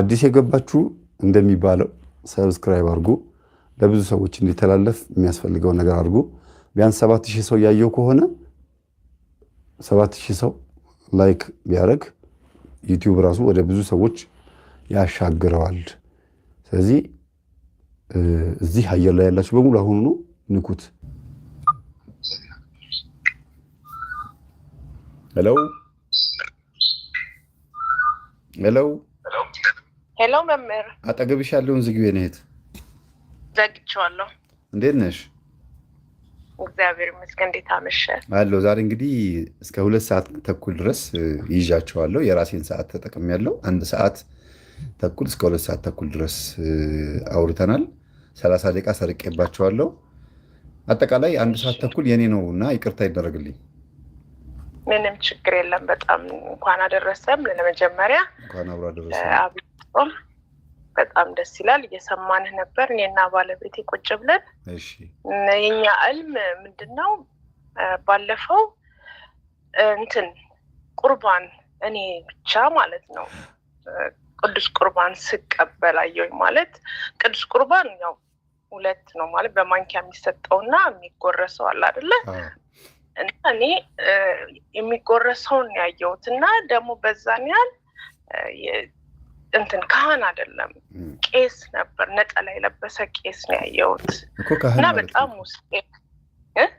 አዲስ የገባችሁ እንደሚባለው ሰብስክራይብ አድርጉ። ለብዙ ሰዎች እንዲተላለፍ የሚያስፈልገው ነገር አድርጉ። ቢያንስ 7000 ሰው ያየው ከሆነ 7000 ሰው ላይክ ቢያደርግ ዩቲዩብ ራሱ ወደ ብዙ ሰዎች ያሻግረዋል። ስለዚህ እዚህ አየር ላይ ያላችሁ በሙሉ አሁኑ ንኩት። ሄሎ ሄሎ ሄሎ መምህር፣ አጠገብሽ ያለውን ዝግቤ ነህ? ዘግቼዋለሁ። እንዴት ነሽ? እግዚአብሔር ይመስገን። እንዴት አመሸ? አለሁ። ዛሬ እንግዲህ እስከ 2 ሰዓት ተኩል ድረስ ይዣቸዋለሁ። የራሴን ሰዓት ተጠቅሜያለሁ። 1 ሰዓት ተኩል እስከ 2 ሰዓት ተኩል ድረስ አውርተናል። 30 ደቂቃ ሰርቄባቸዋለሁ። አጠቃላይ 1 ሰዓት ተኩል የኔ ነው እና ይቅርታ ይደረግልኝ። ምንም ችግር የለም። በጣም እንኳን አደረሰም። ለመጀመሪያ እንኳን አብሮ አደረሰ። በጣም ደስ ይላል። እየሰማንህ ነበር እኔና ባለቤቴ ቁጭ ብለን። እሺ፣ የኛ ዕልም ምንድነው? ባለፈው ቁርባን እኔ ብቻ ማለት ነው ቅዱስ ቁርባን ስቀበል አየሁኝ። ማለት ቅዱስ ቁርባን ያው 2 ነው ማለት በማንኪያ የሚሰጠውና የሚጎረሰው አለ አይደለ? እና እኔ የሚጎረሰውን ያየሁት እና ደግሞ በዛን ያህል ካህን አይደለም ቄስ ነበር፣ ነጠላ የለበሰ ቄስ ነው ያየሁት። እና በጣም ውስጤ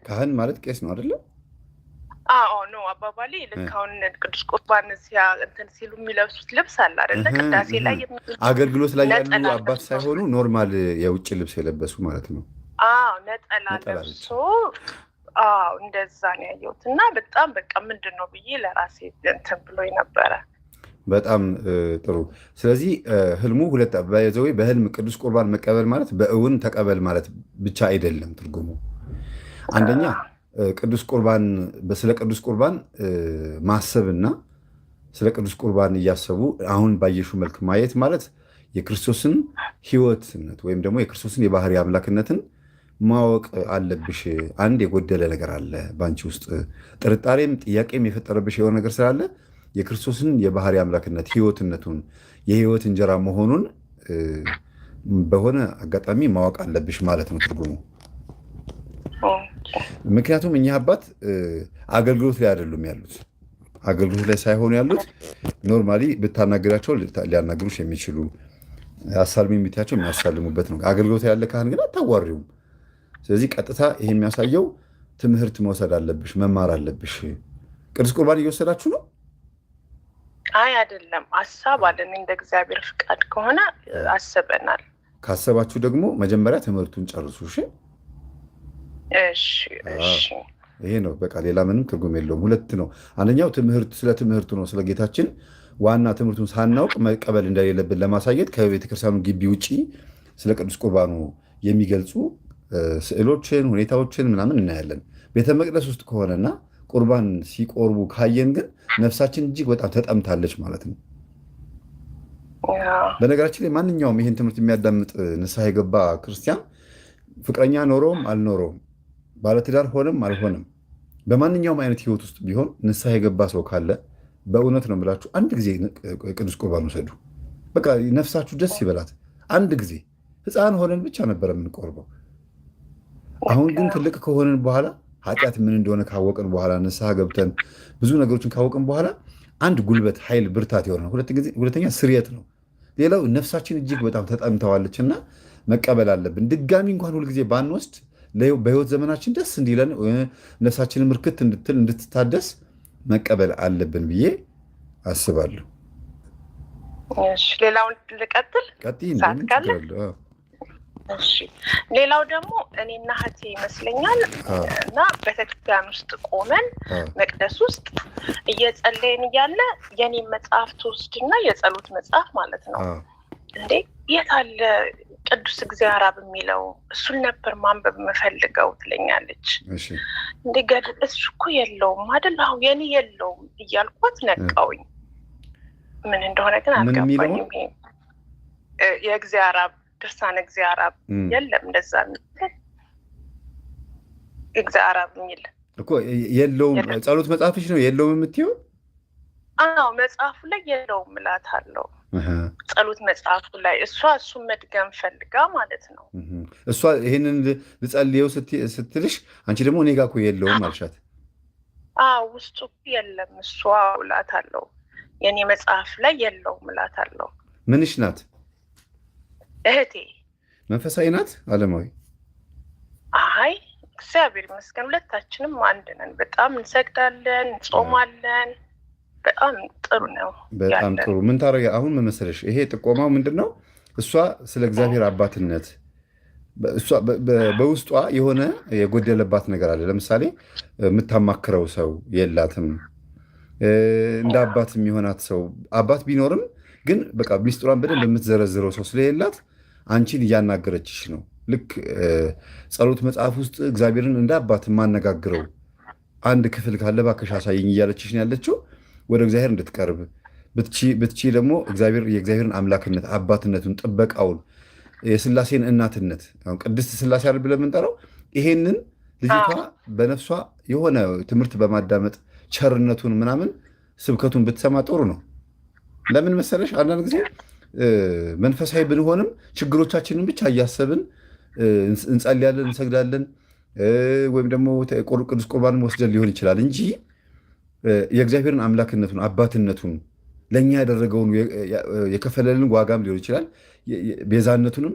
ካህን ማለት ቄስ ነው አይደለ? አዎ ነው አባባሌ። ልክ አሁን ቅዱስ ቁርባን ሲሉ የሚለብሱት ልብስ አለ አይደለ? ቅዳሴ ላይ አገልግሎት ላይ ያሉ አባት ሳይሆኑ ኖርማል የውጭ ልብስ የለበሱ ማለት ነው። አዎ ነጠላ ለብሶ እንደዛ ነው ያየሁት። እና በጣም በቃ ምንድን ነው ብዬ ለራሴ ብሎኝ ነበረ። በጣም ጥሩ። ስለዚህ ህልሙ በህልም ቅዱስ ቁርባን መቀበል ማለት በእውን ተቀበል ማለት ብቻ አይደለም ትርጉሙ። አንደኛ ቅዱስ ቁርባን ስለ ቅዱስ ቁርባን ማሰብና ስለ ቅዱስ ቁርባን እያሰቡ አሁን ባየሹ መልክ ማየት ማለት የክርስቶስን ሕይወትነት ወይም ደግሞ የክርስቶስን የባህሪ አምላክነትን ማወቅ አለብሽ። አንድ የጎደለ ነገር አለ በአንቺ ውስጥ፣ ጥርጣሬም ጥያቄም የፈጠረብሽ የሆነ ነገር ስላለ የክርስቶስን የባህሪ አምላክነት ሕይወትነቱን የሕይወት እንጀራ መሆኑን በሆነ አጋጣሚ ማወቅ አለብሽ ማለት ነው ትርጉሙ። ምክንያቱም እኛ አባት አገልግሎት ላይ አይደሉም ያሉት። አገልግሎት ላይ ሳይሆኑ ያሉት ኖርማሊ ብታናገራቸው ሊያናግሩሽ የሚችሉ አሳልሚ የሚታያቸው የሚያሳልሙበት ነው። አገልግሎት ያለ ካህን ግን አታዋሪውም። ስለዚህ ቀጥታ ይሄ የሚያሳየው ትምህርት መውሰድ አለብሽ፣ መማር አለብሽ። ቅዱስ ቁርባን እየወሰዳችሁ ነው? አይ አይደለም፣ ሀሳብ አለን። እንደ እግዚአብሔር ፍቃድ ከሆነ አስበናል። ካሰባችሁ ደግሞ መጀመሪያ ትምህርቱን ጨርሱ። እሺ እሺ። ይሄ ነው በቃ፣ ሌላ ምንም ትርጉም የለውም። 2 ነው። አንደኛው ስለ ትምህርቱ ነው፣ ስለ ጌታችን ዋና ትምህርቱን ሳናውቅ መቀበል እንደሌለብን ለማሳየት ከቤተክርስቲያኑ ግቢ ውጭ ስለ ቅዱስ ቁርባኑ የሚገልጹ ስዕሎችን፣ ሁኔታዎችን ምናምን እናያለን። ቤተ መቅደስ ውስጥ ከሆነና ቁርባን ሲቆርቡ ካየን ግን ነፍሳችን እጅግ በጣም ተጠምታለች ማለት ነው። በነገራችን ላይ ማንኛውም ይህን ትምህርት የሚያዳምጥ ንስሐ የገባ ክርስቲያን ፍቅረኛ ኖረውም አልኖረውም፣ ባለትዳር ሆነም አልሆነም፣ በማንኛውም አይነት ህይወት ውስጥ ቢሆን ንስሐ የገባ ሰው ካለ በእውነት ነው የምላችሁ አንድ ጊዜ ቅዱስ ቁርባን ውሰዱ። በቃ ነፍሳችሁ ደስ ይበላት። አንድ ጊዜ ሕፃን ሆነን ብቻ ነበረ የምንቆርበው። አሁን ግን ትልቅ ከሆንን በኋላ ኃጢአት ምን እንደሆነ ካወቅን በኋላ ንስሐ ገብተን ብዙ ነገሮችን ካወቅን በኋላ አንድ ጉልበት፣ ኃይል፣ ብርታት የሆነ ሁለተኛ ስርየት ነው። ሌላው ነፍሳችን እጅግ በጣም ተጠምተዋለች እና መቀበል አለብን። ድጋሚ እንኳን ሁልጊዜ ባንወስድ በህይወት ዘመናችን ደስ እንዲለን ነፍሳችንን ምርክት እንድትል እንድትታደስ መቀበል አለብን ብዬ አስባለሁ። ሌላውን ልቀጥል? ሌላው ደግሞ እኔና እህቴ ይመስለኛል እና ቤተክርስቲያን ውስጥ ቆመን መቅደስ ውስጥ እየጸለይን እያለ የኔን መጽሐፍ ትወስድና የጸሎት መጽሐፍ ማለት ነው እንዴ የት አለ ቅዱስ እግዚአብሔር አብ የሚለው እሱን ነበር ማንበብ የምፈልገው ትለኛለች። እንዴ ገድል እሱ እኮ የለውም አይደል? አዎ የኔ የለውም እያልኳት ነቃውኝ። ምን እንደሆነ ግን አልገባኝም። ይሄ የእግዚአብሔር አብ ድርሳነ እግዚአብሔር አብ የለም እንደዛ የሚል እግዚአብሔር አብ የሚል እኮ የለውም። ጸሎት መጽሐፍሽ ነው የለውም የምትይው? አዎ መጽሐፉ ላይ የለውም እላታለሁ። ጸሎት መጽሐፉ ላይ እሱን መድገም ፈልጋ ማለት ነው። እሷ ይሄንን ልጸልየው ስትልሽ አንቺ ደግሞ እኔ ጋ እኮ የለውም አልሻት። ውስጡ የለም እሷ እላታለሁ። የኔ መጽሐፍ ላይ የለውም እላታለሁ። ምንሽ ናት? እህቴ። መንፈሳዊ ናት? ዓለማዊ? አይ እግዚአብሔር ይመስገን ሁለታችንም አንድ ነን። በጣም እንሰግዳለን፣ እንጾማለን። በጣም ጥሩ ነው። በጣም ጥሩ። ምን ታደርጊ አሁን መመሰለሽ? ይሄ ጥቆማው ምንድን ነው? እሷ ስለ እግዚአብሔር አባትነት በውስጧ የሆነ የጎደለባት ነገር አለ። ለምሳሌ የምታማክረው ሰው የላትም። እንደ አባት የሚሆናት ሰው አባት ቢኖርም ግን በቃ ሚስጥሯን በደንብ የምትዘረዝረው ሰው ስለሌላት አንቺን እያናገረችሽ ነው። ልክ ጸሎት መጽሐፍ ውስጥ እግዚአብሔርን እንደ አባት የማነጋግረው አንድ ክፍል ካለ እባክሽ አሳይኝ እያለችሽ ነው ያለችው። ወደ እግዚአብሔር እንድትቀርብ ብትቺ ደግሞ የእግዚአብሔርን አምላክነት፣ አባትነቱን፣ ጥበቃውን፣ የስላሴን እናትነት ቅድስት ስላሴ አይደል ብለን የምንጠራው ይሄንን ልጅቷ በነፍሷ የሆነ ትምህርት በማዳመጥ ቸርነቱን ምናምን ስብከቱን ብትሰማ ጥሩ ነው። ለምን መሰለሽ አንዳንድ ጊዜ መንፈሳዊ ብንሆንም ችግሮቻችንን ብቻ እያሰብን እንጸልያለን፣ እንሰግዳለን ወይም ደግሞ ቅዱስ ቁርባን ወስደን ሊሆን ይችላል እንጂ የእግዚአብሔርን አምላክነቱን አባትነቱን ለእኛ ያደረገውን የከፈለልን ዋጋም ሊሆን ይችላል ቤዛነቱንም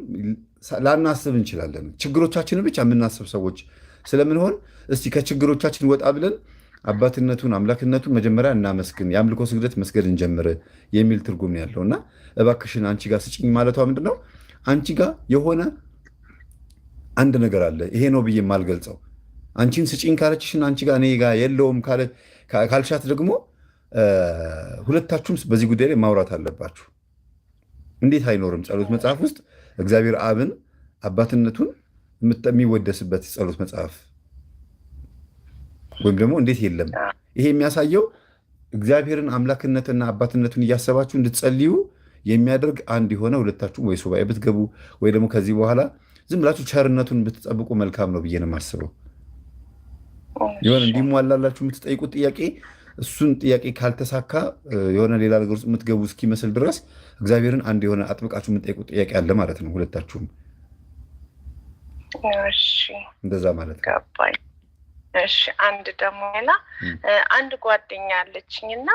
ላናስብ እንችላለን። ችግሮቻችንን ብቻ የምናስብ ሰዎች ስለምንሆን እስቲ ከችግሮቻችን ወጣ ብለን አባትነቱን አምላክነቱን መጀመሪያ እናመስግን፣ የአምልኮ ስግደት መስገድ እንጀምር የሚል ትርጉም ነው ያለው እና እባክሽን አንቺ ጋር ስጭኝ ማለቷ ምንድን ነው? አንቺ ጋር የሆነ አንድ ነገር አለ፣ ይሄ ነው ብዬ የማልገልጸው። አንቺን ስጭኝ ካለችሽን አንቺ ጋር እኔ ጋር የለውም ካልሻት ደግሞ ሁለታችሁም በዚህ ጉዳይ ላይ ማውራት አለባችሁ። እንዴት አይኖርም? ጸሎት መጽሐፍ ውስጥ እግዚአብሔር አብን አባትነቱን የሚወደስበት ጸሎት መጽሐፍ ወይም ደግሞ እንዴት የለም? ይሄ የሚያሳየው እግዚአብሔርን አምላክነትና አባትነቱን እያሰባችሁ እንድትጸልዩ የሚያደርግ አንድ የሆነ ሁለታችሁም ወይ ሱባኤ ብትገቡ ወይ ደግሞ ከዚህ በኋላ ዝም ብላችሁ ቸርነቱን ብትጠብቁ መልካም ነው ብዬ ነው የማስበው። የሆነ እንዲሟላላችሁ የምትጠይቁት ጥያቄ እሱን ጥያቄ ካልተሳካ የሆነ ሌላ ነገር ውስጥ የምትገቡ እስኪመስል ድረስ እግዚአብሔርን አንድ የሆነ አጥብቃችሁ የምትጠይቁት ጥያቄ አለ ማለት ነው ሁለታችሁም። እንደዛ ማለት ነው። ገባኝ። እሺ አንድ ደግሞ ሌላ አንድ ጓደኛ አለችኝና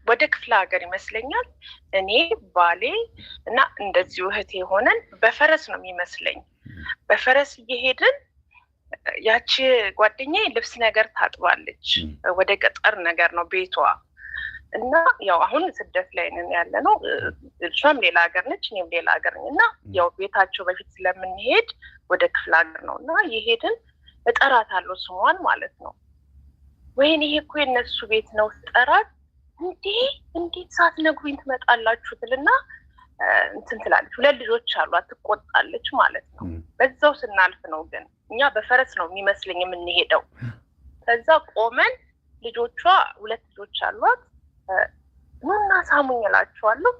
ወደ ክፍለ ሀገር ይመስለኛል እኔ ባሌ እና እንደዚሁ እህቴ ሆነን በፈረስ ነው የሚመስለኝ በፈረስ እየሄድን ያቺ ጓደኛዬ ልብስ ነገር ታጥባለች። ወደ ገጠር ነገር ነው ቤቷ እና ያው አሁን ስደት ላይ ነን ያለ ነው። እሷም ሌላ ሀገር ነች፣ እኔም ሌላ ሀገር ነኝ እና ያው ቤታቸው በፊት ስለምንሄድ ወደ ክፍለ ሀገር ነው እና የሄድን እጠራታለሁ ስሟን ማለት ነው። ወይኔ ይሄ እኮ የነሱ ቤት ነው ስጠራት እንዴት ሳትነግሩኝ ትመጣላችሁ ትልና እንትን ትላለች። ሁለት ልጆች አሏት፣ ትቆጣለች ማለት ነው። በዛው ስናልፍ ነው ግን እኛ በፈረስ ነው የሚመስለኝ የምንሄደው። ከዛ ቆመን ልጆቿ ሁለት ልጆች አሏት፣ ኑና ሳሙኝ እላቸዋለሁ፣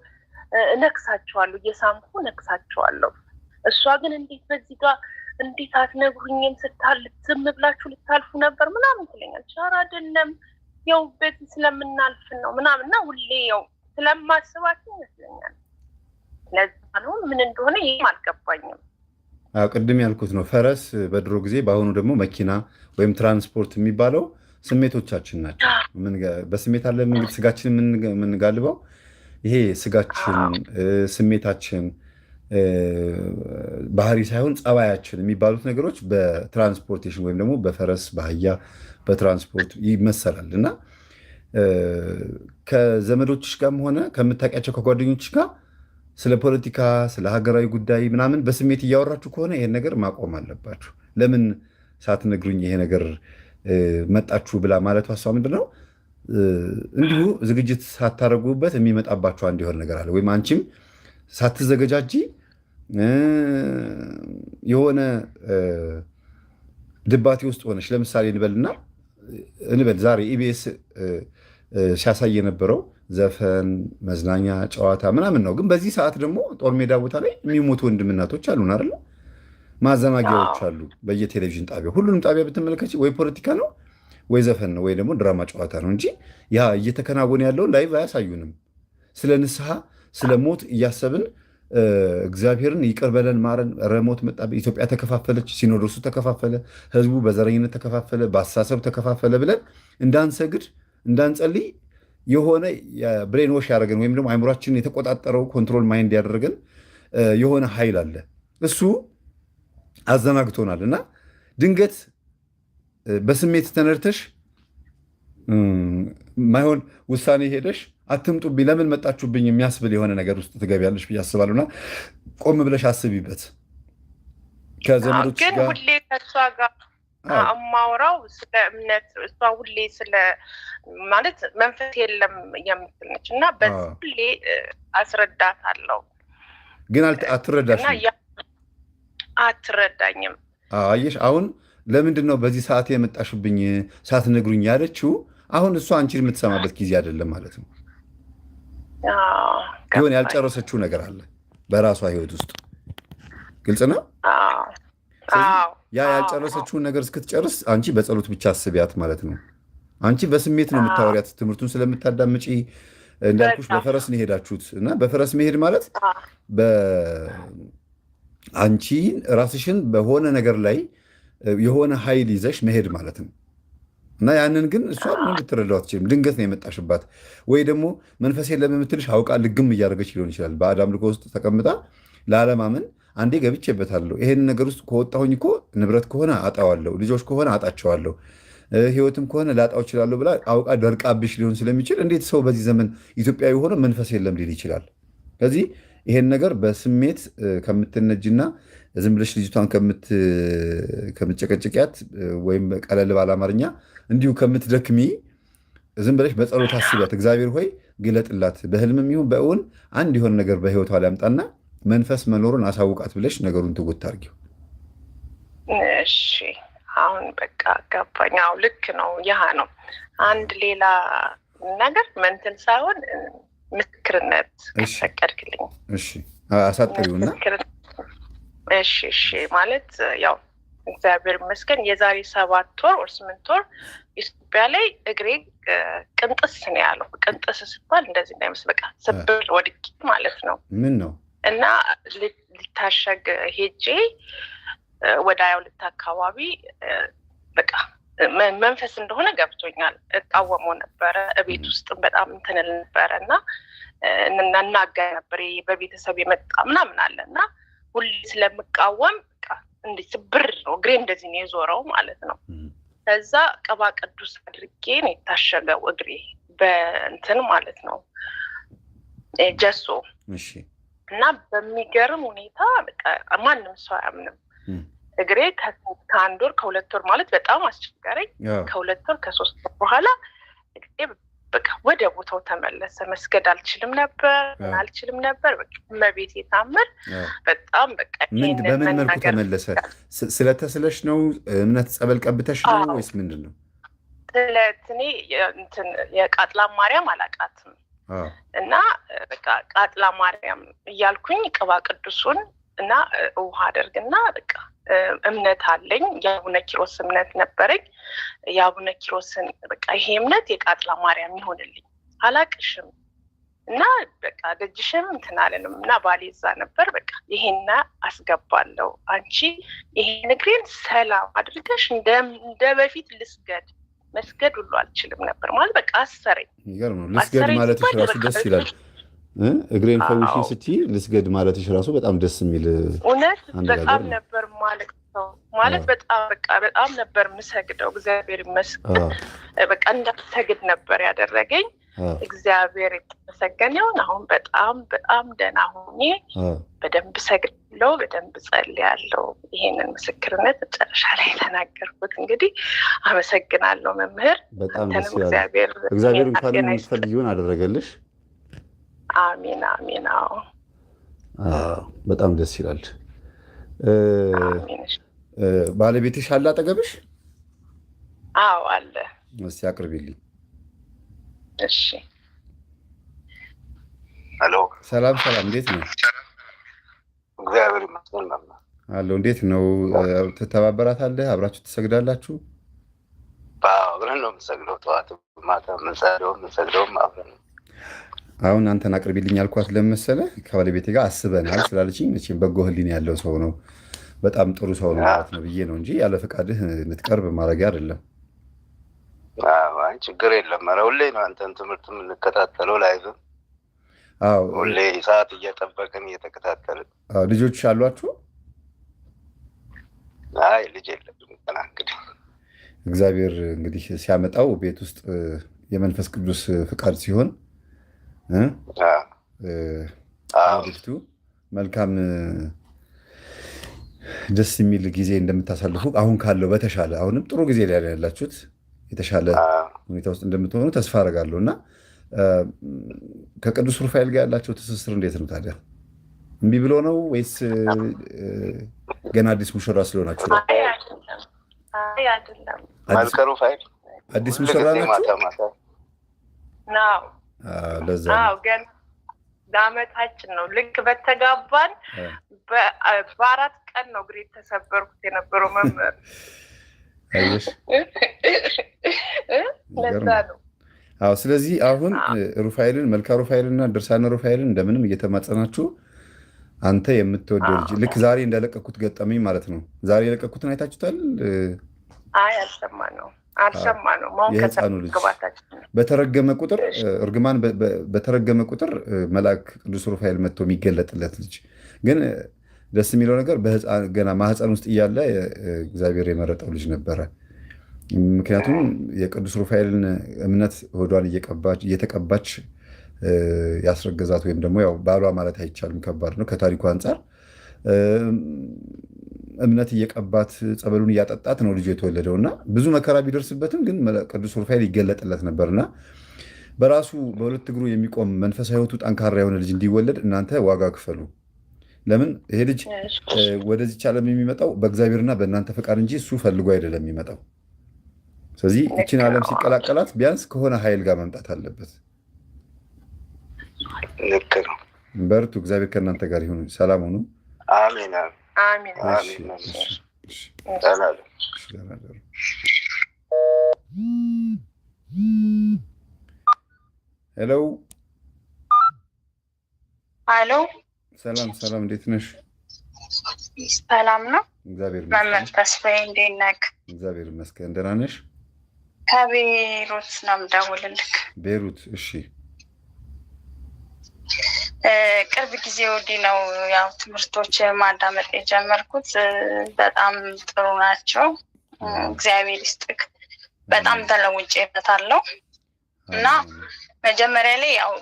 እነክሳቸዋለሁ፣ እየሳምኩ እነክሳቸዋለሁ። እሷ ግን እንዴት በዚህ ጋር እንዴት አትነግሩኝም ዝም ብላችሁ ልታልፉ ነበር ምናምን ትለኛለች። ኧረ አይደለም ያው በዚህ ስለምናልፍ ነው ምናምንና ሁሌ ያው ስለማስባት ይመስለኛል። ለዛ ነው ምን እንደሆነ ይሄም አልገባኝም። ቅድም ያልኩት ነው ፈረስ በድሮ ጊዜ፣ በአሁኑ ደግሞ መኪና ወይም ትራንስፖርት የሚባለው ስሜቶቻችን ናቸው። በስሜት አለ እንግዲህ ስጋችን የምንጋልበው ይሄ ስጋችን ስሜታችን ባህሪ ሳይሆን ጸባያችን የሚባሉት ነገሮች በትራንስፖርቴሽን ወይም ደግሞ በፈረስ በአህያ በትራንስፖርት ይመሰላል እና ከዘመዶችሽ ጋርም ሆነ ከምታውቂያቸው ከጓደኞችሽ ጋር ስለ ፖለቲካ ስለ ሀገራዊ ጉዳይ ምናምን በስሜት እያወራችሁ ከሆነ ይሄን ነገር ማቆም አለባችሁ። ለምን ሳትነግሩኝ ይሄ ነገር መጣችሁ ብላ ማለቷ እሷ ምንድን ነው እንዲሁ ዝግጅት ሳታደርጉበት የሚመጣባችሁ አንድ የሆነ ነገር አለ። ወይም አንቺም ሳትዘገጃጂ የሆነ ድባቴ ውስጥ ሆነች። ለምሳሌ እንበል ዛሬ ኢቢኤስ ሲያሳይ የነበረው ዘፈን፣ መዝናኛ፣ ጨዋታ ምናምን ነው። ግን በዚህ ሰዓት ደግሞ ጦር ሜዳ ቦታ ላይ የሚሞቱ ወንድምናቶች አሉን አይደለ? ማዘናጊያዎች አሉ በየቴሌቪዥን ጣቢያ። ሁሉንም ጣቢያ ብትመለከች ወይ ፖለቲካ ነው ወይ ዘፈን ነው ወይ ደግሞ ድራማ ጨዋታ ነው እንጂ ያ እየተከናወነ ያለውን ላይቭ አያሳዩንም። ስለ ንስሐ ስለ ሞት እያሰብን እግዚአብሔርን ይቅር በለን ማረን፣ ረሞት መጣ፣ ኢትዮጵያ ተከፋፈለች፣ ሲኖዶሱ ተከፋፈለ፣ ህዝቡ በዘረኝነት ተከፋፈለ፣ በአስተሳሰብ ተከፋፈለ ብለን እንዳንሰግድ እንዳንጸልይ የሆነ ብሬን ዎሽ ያደረገን ወይም ደግሞ አይምሯችንን የተቆጣጠረው ኮንትሮል ማይንድ ያደረገን የሆነ ኃይል አለ። እሱ አዘናግቶናል እና ድንገት በስሜት ተነድተሽ ማይሆን ውሳኔ ሄደሽ አትምጡብኝ፣ ለምን መጣችሁብኝ የሚያስብል የሆነ ነገር ውስጥ ትገቢያለሽ ብዬ አስባለሁና ቆም ብለሽ አስቢበት። ከዘመዶች ግን ሁሌ ከእሷ ጋር እማወራው ስለ እምነት እሷ ሁሌ ስለ ማለት መንፈስ የለም የምትል ነች እና በዚህ ሁሌ አስረዳታለሁ፣ ግን አትረዳኝም። አየሽ አሁን ለምንድን ነው በዚህ ሰዓት የመጣሽብኝ ሳትነግሩኝ ያለችው? አሁን እሷ አንቺን የምትሰማበት ጊዜ አይደለም ማለት ነው። ይሆን ያልጨረሰችው ነገር አለ በራሷ ህይወት ውስጥ። ግልጽ ነው። ያ ያልጨረሰችውን ነገር እስክትጨርስ አንቺ በጸሎት ብቻ አስቢያት ማለት ነው። አንቺ በስሜት ነው የምታወሪያት። ትምህርቱን ስለምታዳምጪ እንዳልኩሽ በፈረስ ነው የሄዳችሁት እና በፈረስ መሄድ ማለት አንቺ ራስሽን በሆነ ነገር ላይ የሆነ ኃይል ይዘሽ መሄድ ማለት ነው እና ያንን ግን እሷ ምን ልትረዳው አትችልም። ድንገት ነው የመጣሽባት ወይ ደግሞ መንፈስ የለም የምትልሽ አውቃ ልግም እያደረገች ሊሆን ይችላል። ባዕድ አምልኮ ውስጥ ተቀምጣ ላለማመን አንዴ ገብቼበታለሁ፣ ይሄን ነገር ውስጥ ከወጣሁኝ እኮ ንብረት ከሆነ አጣዋለሁ፣ ልጆች ከሆነ አጣቸዋለሁ፣ ህይወትም ከሆነ ላጣው እችላለሁ ብላ አውቃ ደርቃብሽ ሊሆን ስለሚችል እንዴት ሰው በዚህ ዘመን ኢትዮጵያዊ ሆነ መንፈስ የለም ሊል ይችላል? ስለዚህ ይሄን ነገር በስሜት ከምትነጅና ዝም ብለሽ ልጅቷን ከምትጨቀጭቂያት ወይም ቀለል ባለ አማርኛ እንዲሁ ከምትደክሚ ዝም ብለሽ በጸሎት አስቢያት። እግዚአብሔር ሆይ ግለጥላት፣ በህልምም ይሁን በእውን አንድ የሆነ ነገር በህይወቷ ላይ አምጣና መንፈስ መኖሩን አሳውቃት ብለሽ ነገሩን ትውት አድርጊው። እሺ አሁን በቃ ገባኝ። አዎ ልክ ነው። ያ ነው አንድ ሌላ ነገር መንትን ሳይሆን ምስክርነት ፈቀድክልኝ። እሺ አሳጥሪውና እሺ ማለት ያው እግዚአብሔር ይመስገን የዛሬ 7 ወር or 8 ወር ኢትዮጵያ ላይ እግሬ ቅንጥስ ነው ያለው። ቅንጥስ ሲባል እንደዚህ እንዳይመስል በቃ ስብር ወድቄ ማለት ነው። ምን ነው እና ሊታሸግ ሄጄ ወደ 22 አካባቢ በቃ መንፈስ እንደሆነ ገብቶኛል። እቃወመው ነበረ፣ እቤት ውስጥ በጣም እንትንል ነበረ እና እናናገር ነበር። በቤተሰብ የመጣ ምናምን አለ እና ሁሌ ስለምቃወም እንዴ ስብር ነው እግሬ እንደዚህ ነው የዞረው ማለት ነው። ከዛ ቅባ ቅዱስ አድርጌ ነው የታሸገው እግሬ በእንትን ማለት ነው ጀሶ። እሺ እና በሚገርም ሁኔታ በቃ ማንም ሰው አያምንም። እግሬ ከ1 ወር ከ2 ወር ማለት በጣም አስቸጋሪ፣ ከ2 ወር ከ3 ወር በኋላ እግሬ በቃ ወደ ቦታው ተመለሰ። መስገድ አልችልም ነበር በቃ መቤት የታመር በጣም በቃ በምን መልኩ ተመለሰ? ስለተስለሽ ነው? እምነት ጸበል ቀብተሽ ነው ወይስ ምንድነው? ስለትኔ እንትን የቃጥላ ማርያም አላቃትም እና በቃ ቃጥላ ማርያም እያልኩኝ ቅባ ቅዱሱን እና ውሃ አደርግና በቃ እምነት አለኝ። የአቡነ ኪሮስ እምነት ነበረኝ። የአቡነ ኪሮስን በቃ ይሄ እምነት የቃጥላ ማርያም ይሆንልኝ አላቅሽም እና በቃ ደጅሽም እንትን አለንም እና ባሌ እዛ ነበር። በቃ ይሄና አስገባለሁ አንቺ ይሄን እግሬን ሰላም አድርገሽ እንደ በፊት መስገድ ሁሉ አልችልም ነበር ማለት በቃ አሰረኝ። ይገርም ነው። ልስገድ ማለትሽ ራሱ ደስ ይላል። እግሬን ፈውሽ ስትይ ልስገድ ማለትሽ ራሱ በጣም ደስ የሚል እውነት በጣም ነበር ማለት ነው። ማለት በጣም ነበር የምሰግደው። እግዚአብሔር ይመስገን በቃ እንዳሰግድ ነበር ያደረገኝ። እግዚአብሔር የተመሰገነ ይሁን። አሁን በጣም ደህና ሆኜ በደንብ ሰግዳለሁ፣ በደንብ ጸልያለሁ። ይሄንን ምስክርነት መጨረሻ ላይ ተናገርኩት። እንግዲህ አመሰግናለሁ መምህር። በጣም ደስ ይላል። እግዚአብሔር እንኳን የምትፈልጊውን አደረገልሽ። አሜን አሜን። አዎ በጣም ደስ ይላል። ባለቤትሽ አለ አጠገብሽ? አዎ አለ። እስቲ አቅርቢልኝ። እሺ። ሄሎ። ሰላም፣ እንዴት ነው? እግዚአብሔር ይመስገን አለው። እንዴት ነው? ትተባበራታለህ? አብራችሁ ትሰግዳላችሁ? አብረን ነው የምንሰግደው። ጠዋት ማታ የምንሰግደውም አብረን ነው። አሁን አንተን አቅርቢልኝ አልኳት ለመሰለ ከባለቤቴ ጋር አስበናል ስላለችኝ መቼም በጎ ሕሊና ያለው ሰው ነው በጣም ጥሩ ሰው ነው ማለት ነው ብዬ ነው እንጂ ያለ ፈቃድህ እንድትቀርብ ማድረግ አይደለም። ችግር የለም። ኧረ ሁሌ ነው አንተን ትምህርት የምንከታተለው ላይቭ። ሁሌ ሰዓት እየጠበቅን እየተከታተልን። ልጆች አሏችሁ? አይ ልጅ የለም። እንግዲህ እግዚአብሔር እንግዲህ ሲያመጣው ቤት ውስጥ የመንፈስ ቅዱስ ፍቃድ ሲሆን ወደፊቱ መልካም ደስ የሚል ጊዜ እንደምታሳልፉ አሁን ካለው በተሻለ አሁንም ጥሩ ጊዜ ላይ ያላችሁት የተሻለ ሁኔታ ውስጥ እንደምትሆኑ ተስፋ አደርጋለሁ። እና ከቅዱስ ሩፋኤል ጋር ያላቸው ትስስር እንዴት ነው ታዲያ? እምቢ ብሎ ነው ወይስ ገና አዲስ ሙሽራ ስለሆናችሁ ነው? መልከ ሩፋኤል አዲስ ሙሽራ ናችሁ? ለዛ ገና ለአመታችን ነው። ልክ በተጋባን በ4 ቀን ነው እግሬ ተሰበርኩት የነበረው መምህር። ለዛ ነው። ስለዚህ አሁን ሩፋኤልን መልካ ሩፋኤልና ድርሳነ ሩፋኤልን እንደምንም እየተማጸናችሁ አንተ የምትወደው ልጅ ልክ ዛሬ እንደለቀኩት ገጠመኝ ማለት ነው። ዛሬ የለቀኩትን አይታችሁታል? አይ አልሰማነው። የህፃኑ ልጅ በተረገመ ቁጥር እርግማን በተረገመ ቁጥር መልአክ ቅዱስ ሩፋኤል መጥቶ የሚገለጥለት ልጅ ግን ደስ የሚለው ነገር ገና ማህፀን ውስጥ እያለ እግዚአብሔር የመረጠው ልጅ ነበረ። ምክንያቱም የቅዱስ ሩፋኤልን እምነት ሆዷን እየተቀባች ያስረገዛት ወይም ደግሞ ያው ባሏ ማለት አይቻልም፣ ከባድ ነው ከታሪኩ አንጻር። እምነት እየቀባት ጸበሉን እያጠጣት ነው ልጁ የተወለደው እና ብዙ መከራ ቢደርስበትም ግን ቅዱስ ሩፋኤል ይገለጥለት ነበርና በራሱ በሁለት እግሩ የሚቆም መንፈሳዊ ሕይወቱ ጠንካራ የሆነ ልጅ እንዲወለድ እናንተ ዋጋ ክፈሉ። ለምን ይሄ ልጅ ወደዚች ዓለም የሚመጣው በእግዚአብሔርና በእናንተ ፈቃድ እንጂ እሱ ፈልጎ አይደለም የሚመጣው። ስለዚህ ይችን ዓለም ሲቀላቀላት ቢያንስ ከሆነ ኃይል ጋር መምጣት አለበት። ልክ ነው። በርቱ። እግዚአብሔር ከእናንተ ጋር ይሁን። ሰላም ሁኑ። አሜን። ሄሎ ሰላም፣ እንዴት ነሽ? ሰላም ነው። እግዚአብሔር መምህር ተስፋዬ እንዴት ነህ? እግዚአብሔር ይመስገን። ደህና ነሽ? ከቤሩት ነው የምደውልልህ። ቤሩት? እሺ። ቅርብ ጊዜ ወዲህ ነው ያው ትምህርቶች ማዳመጥ የጀመርኩት። በጣም ጥሩ ናቸው። እግዚአብሔር ይስጥክ። በጣም ተለውጬበታለሁ እና መጀመሪያ ላይ ያው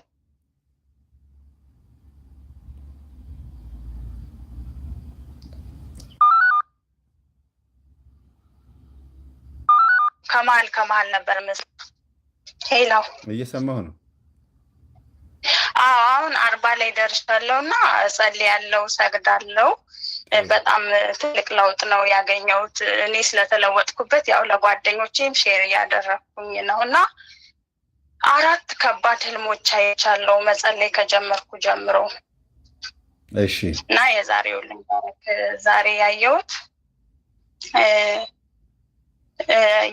ከመሀል ነበር ምስል። ሄሎ እየሰማሁ ነው። አሁን 40 ላይ ደርሻለሁ እና እጸልያለሁ፣ ሰግዳለሁ። በጣም ትልቅ ለውጥ ነው ያገኘሁት። እኔ ስለተለወጥኩበት ያው ለጓደኞቼም ሼር እያደረኩኝ ነው እና 4 ከባድ ህልሞች አይቻለሁ መጸለይ ከጀመርኩ ጀምሮ። እሺ። እና የዛሬው ልንገርህ። ዛሬ ያየሁት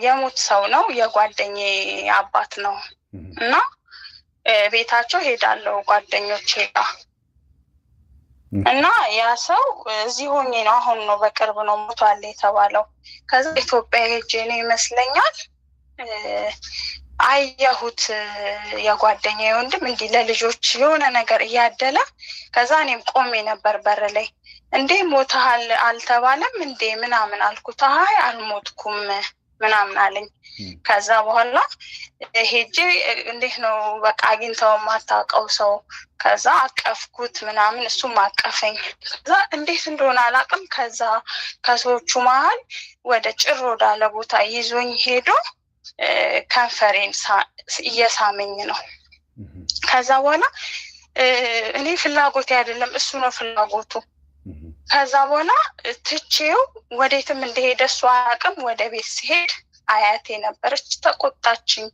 የሞት ሰው ነው፣ የጓደኛዬ አባት ነው እና ቤታቸው ሄዳለሁ ጓደኞቼ ጋር እና ያ ሰው እዚህ ሆኜ ነው፣ አሁን ነው በቅርብ ነው ሞቷል የተባለው። ከዛ ኢትዮጵያ ሄጄ ነው ይመስለኛል አየሁት የጓደኛዬ ወንድም እንዲህ ለልጆች የሆነ ነገር እያደለ። ከዛ እኔም ቆሜ ነበር በር ላይ። እንዴ ሞተሃል አልተባለም እንዴ ምናምን አልኩት። አይ አልሞትኩም ምናምን አለኝ። ከዛ በኋላ ሄጄ እንዴት ነው በቃ አግኝተው የማታውቀው ሰው። ከዛ አቀፍኩት ምናምን፣ እሱም አቀፈኝ። ከዛ እንዴት እንደሆነ አላውቅም። ከዛ ከሰዎቹ መሀል ወደ ጭር ወዳለ ቦታ ይዞኝ ሄዶ ከንፈሬን እየሳመኝ ነው። ከዛ በኋላ እኔ ፍላጎቴ አይደለም እሱ ነው ፍላጎቱ። ከዛ በኋላ ትቼው ወዴትም እንደሄደ እሱ አያውቅም። ወደ ቤት ሲሄድ አያቴ ነበረች፣ ተቆጣችኝ።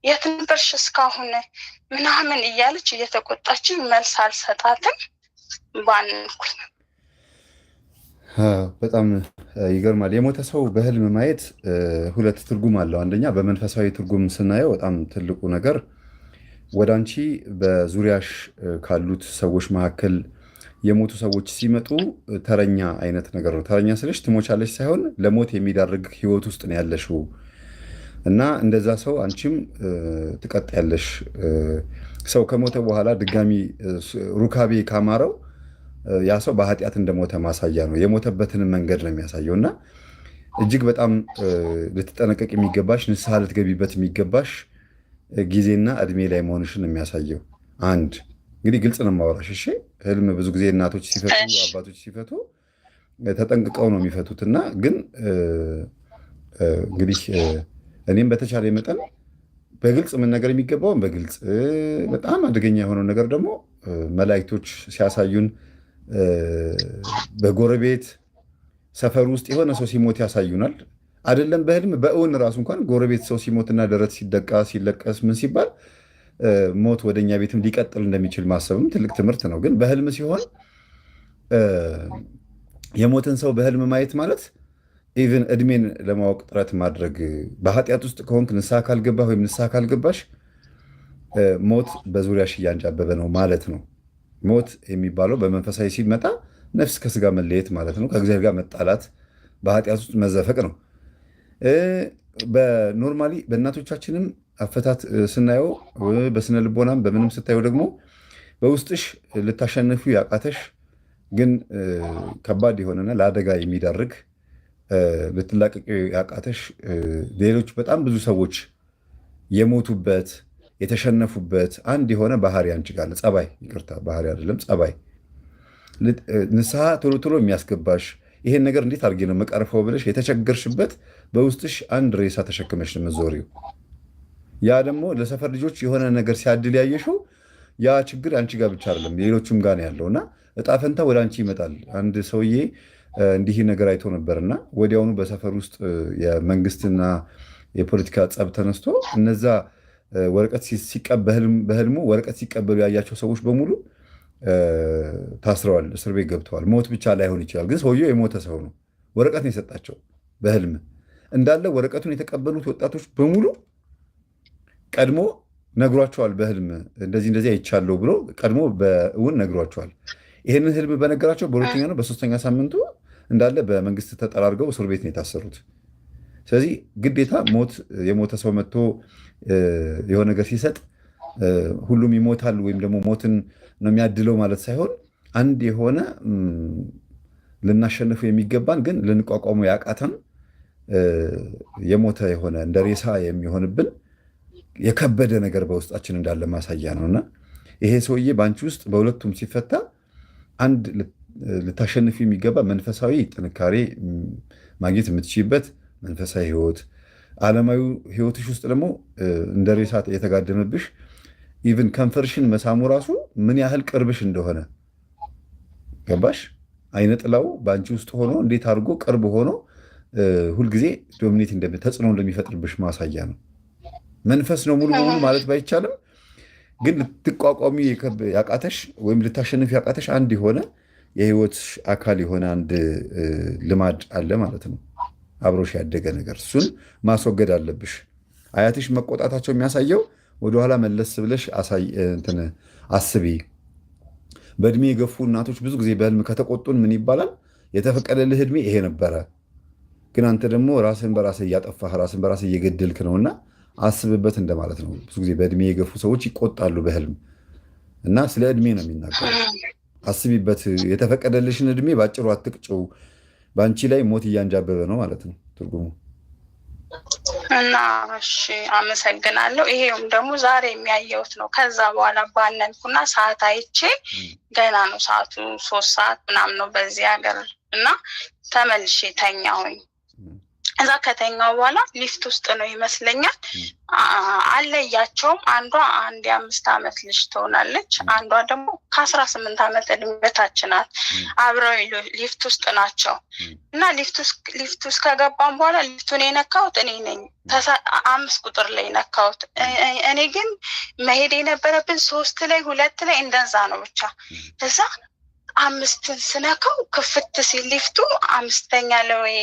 የት ነበርሽ እስካሁን ምናምን እያለች እየተቆጣችኝ መልስ አልሰጣትም፣ ባንኩኝ። በጣም ይገርማል። የሞተ ሰው በህልም ማየት 2 ትርጉም አለው። አንደኛ በመንፈሳዊ ትርጉም ስናየው በጣም ትልቁ ነገር ወደ አንቺ በዙሪያሽ ካሉት ሰዎች መካከል የሞቱ ሰዎች ሲመጡ ተረኛ አይነት ነገር ነው። ተረኛ ስለሽ ትሞቻለሽ ሳይሆን ለሞት የሚዳርግ ህይወት ውስጥ ነው ያለሽው እና እንደዛ ሰው አንቺም ትቀጥያለሽ። ሰው ከሞተ በኋላ ድጋሚ ሩካቤ ካማረው ያ ሰው በኃጢአት እንደሞተ ማሳያ ነው። የሞተበትን መንገድ ነው የሚያሳየው እና እጅግ በጣም ልትጠነቀቅ የሚገባሽ ንስሐ ልትገቢበት የሚገባሽ ጊዜና እድሜ ላይ መሆንሽን የሚያሳየው። አንድ እንግዲህ ግልጽ ነው የማወራሽ። እሺ ህልም ብዙ ጊዜ እናቶች ሲፈቱ አባቶች ሲፈቱ ተጠንቅቀው ነው የሚፈቱት እና ግን እንግዲህ እኔም በተቻለ መጠን በግልጽ መናገር የሚገባውን በግልጽ በጣም አደገኛ የሆነው ነገር ደግሞ መላእክቶች ሲያሳዩን በጎረቤት ሰፈር ውስጥ የሆነ ሰው ሲሞት ያሳዩናል። አይደለም በህልም በእውን ራሱ እንኳን ጎረቤት ሰው ሲሞትና ደረት ሲደቃ ሲለቀስ ምን ሲባል ሞት ወደኛ ቤትም ሊቀጥል እንደሚችል ማሰብም ትልቅ ትምህርት ነው። ግን በህልም ሲሆን የሞትን ሰው በህልም ማየት ማለት ኢቭን እድሜን ለማወቅ ጥረት ማድረግ፣ በኃጢአት ውስጥ ከሆንክ ንስሐ ካልገባህ ወይም ንስሐ ካልገባሽ ሞት በዙሪያሽ እያንጃበበ ነው ማለት ነው። ሞት የሚባለው በመንፈሳዊ ሲመጣ ነፍስ ከስጋ መለየት ማለት ነው። ከእግዚአብሔር ጋር መጣላት፣ በኃጢአት ውስጥ መዘፈቅ ነው። በኖርማሊ በእናቶቻችንም አፈታት ስናየው በስነ ልቦናም በምንም ስታየው ደግሞ በውስጥሽ ልታሸንፉ ያቃተሽ ግን ከባድ የሆነና ለአደጋ የሚዳርግ ልትላቀቅ ያቃተሽ ሌሎች በጣም ብዙ ሰዎች የሞቱበት የተሸነፉበት አንድ የሆነ ባህሪ አንቺ ጋር ጸባይ፣ ይቅርታ ባህሪ አይደለም ጸባይ፣ ንስሐ ቶሎ ቶሎ የሚያስገባሽ ይሄን ነገር እንዴት አድርጌ ነው መቀርፈው ብለሽ የተቸገርሽበት በውስጥሽ አንድ ሬሳ ተሸክመሽ ነው የምትዞሪው። ያ ደግሞ ለሰፈር ልጆች የሆነ ነገር ሲያድል ያየሽው ያ ችግር አንቺ ጋር ብቻ አይደለም ሌሎቹም ጋር ነው ያለውና እጣ ፈንታ ወደ አንቺ ይመጣል። አንድ ሰውዬ እንዲህ ነገር አይቶ ነበርና ወዲያውኑ በሰፈር ውስጥ የመንግስትና የፖለቲካ ጸብ ተነስቶ እነዛ ወረቀት በህልሙ ወረቀት ሲቀበሉ ያያቸው ሰዎች በሙሉ ታስረዋል፣ እስር ቤት ገብተዋል። ሞት ብቻ ላይሆን ይችላል፣ ግን ሰውየው የሞተ ሰው ነው። ወረቀት ነው የሰጣቸው በህልም እንዳለ ወረቀቱን የተቀበሉት ወጣቶች በሙሉ ቀድሞ ነግሯቸዋል። በህልም እንደዚህ አይቻለሁ ብሎ ቀድሞ በእውን ነግሯቸዋል። ይህንን ህልም በነገራቸው በሁለተኛ ነው በሶስተኛ ሳምንቱ እንዳለ በመንግስት ተጠራርገው እስር ቤት ነው የታሰሩት። ስለዚህ ግዴታ የሞተ ሰው መጥቶ የሆነ ነገር ሲሰጥ ሁሉም ይሞታል ወይም ደግሞ ሞትን ነው የሚያድለው ማለት ሳይሆን አንድ የሆነ ልናሸንፈው የሚገባን ግን ልንቋቋመው ያቃተን የሞተ የሆነ እንደ ሬሳ የሚሆንብን የከበደ ነገር በውስጣችን እንዳለ ማሳያ ነውና ይሄ ሰውዬ በአንቺ ውስጥ በሁለቱም ሲፈታ አንድ ልታሸንፊ የሚገባ መንፈሳዊ ጥንካሬ ማግኘት የምትችይበት መንፈሳዊ ህይወት፣ ዓለማዊ ህይወትሽ ውስጥ ደግሞ እንደ ሬሳ የተጋደመብሽ ኢቭን ከንፈርሽን መሳሙ ራሱ ምን ያህል ቅርብሽ እንደሆነ ገባሽ? አይነ ጥላው በአንቺ ውስጥ ሆኖ እንዴት አድርጎ ቅርብ ሆኖ ሁልጊዜ ዶሚኔት ተጽዕኖ እንደሚፈጥርብሽ ማሳያ ነው። መንፈስ ነው ሙሉ በሙሉ ማለት ባይቻልም ግን ልትቋቋሚ ያቃተሽ ወይም ልታሸንፍ ያቃተሽ አንድ የሆነ የህይወት አካል የሆነ አንድ ልማድ አለ ማለት ነው። አብሮሽ ያደገ ነገር እሱን ማስወገድ አለብሽ። አያትሽ መቆጣታቸው የሚያሳየው ወደኋላ መለስ ብለሽ አስቢ። በእድሜ የገፉ እናቶች ብዙ ጊዜ በህልም ከተቆጡን ምን ይባላል? የተፈቀደልህ እድሜ ይሄ ነበረ፣ ግን አንተ ደግሞ ራስን በራስህ እያጠፋህ ራስን በራስህ እየገደልክ ነውና አስብበት እንደማለት ነው። ብዙ ጊዜ በእድሜ የገፉ ሰዎች ይቆጣሉ በህልም እና ስለ እድሜ ነው የሚናገሩ። አስቢበት፣ የተፈቀደልሽን እድሜ ባጭሩ አትቅጭው፣ በአንቺ ላይ ሞት እያንጃበበ ነው ማለት ነው ትርጉሙ። እና እሺ አመሰግናለሁ። ይሄውም ደግሞ ዛሬ የሚያየሁት ነው። ከዛ በኋላ ባነንኩና ሰዓት አይቼ ገና ነው ሰዓቱ 3 ሰዓት ምናምን ነው በዚህ ሀገር እና ተመልሼ ተኛሁኝ። እዛ ከተኛው በኋላ ሊፍት ውስጥ ነው ይመስለኛል አለያቸውም። አንዷ 5 ዓመት ልጅ ትሆናለች፣ አንዷ ደግሞ ከ18 ዓመት እድሜ በታች ናት። አብረው ሊፍት ውስጥ ናቸው እና ሊፍት ውስጥ ከገባን በኋላ ሊፍቱን የነካሁት እኔ ነኝ። 5 ቁጥር ላይ ነካሁት እኔ፣ ግን መሄድ የነበረብን 3 ላይ 2 ላይ እንደዛ ነው ብቻ። እዛ 5ን ስነካው ክፍት ሲል ሊፍቱ 5ኛ ላይ